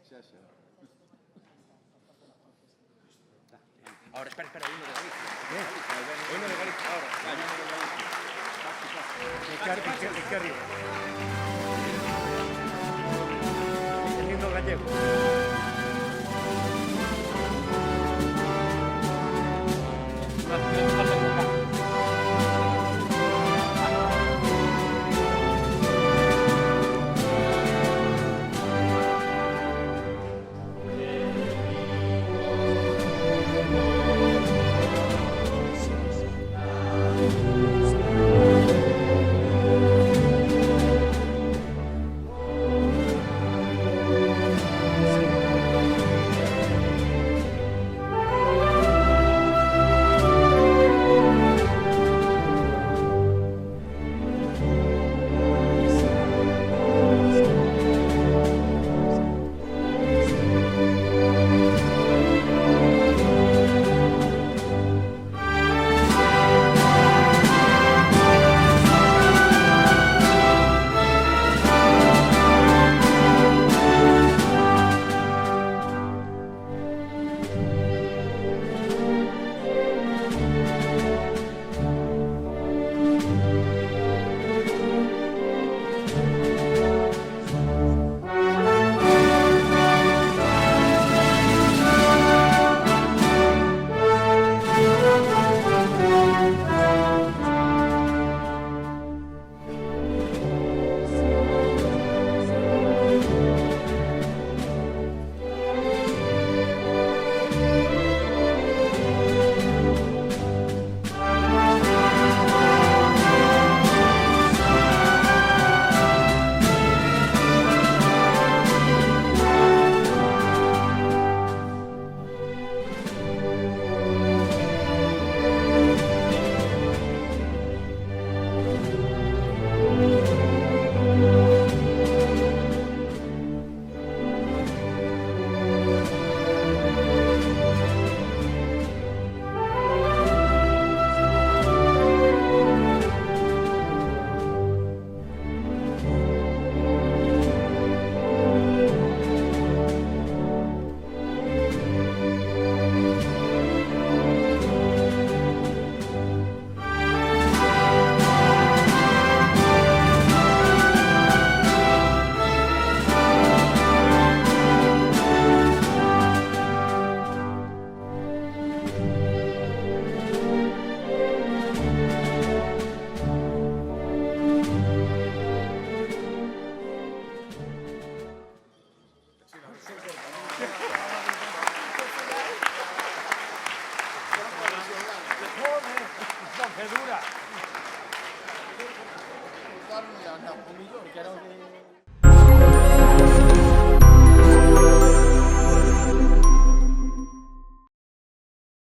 Ahora, espera, himno de Galicia. Himno de Galicia, ahora. Himno de Galicia. Aquí arriba. El himno gallego.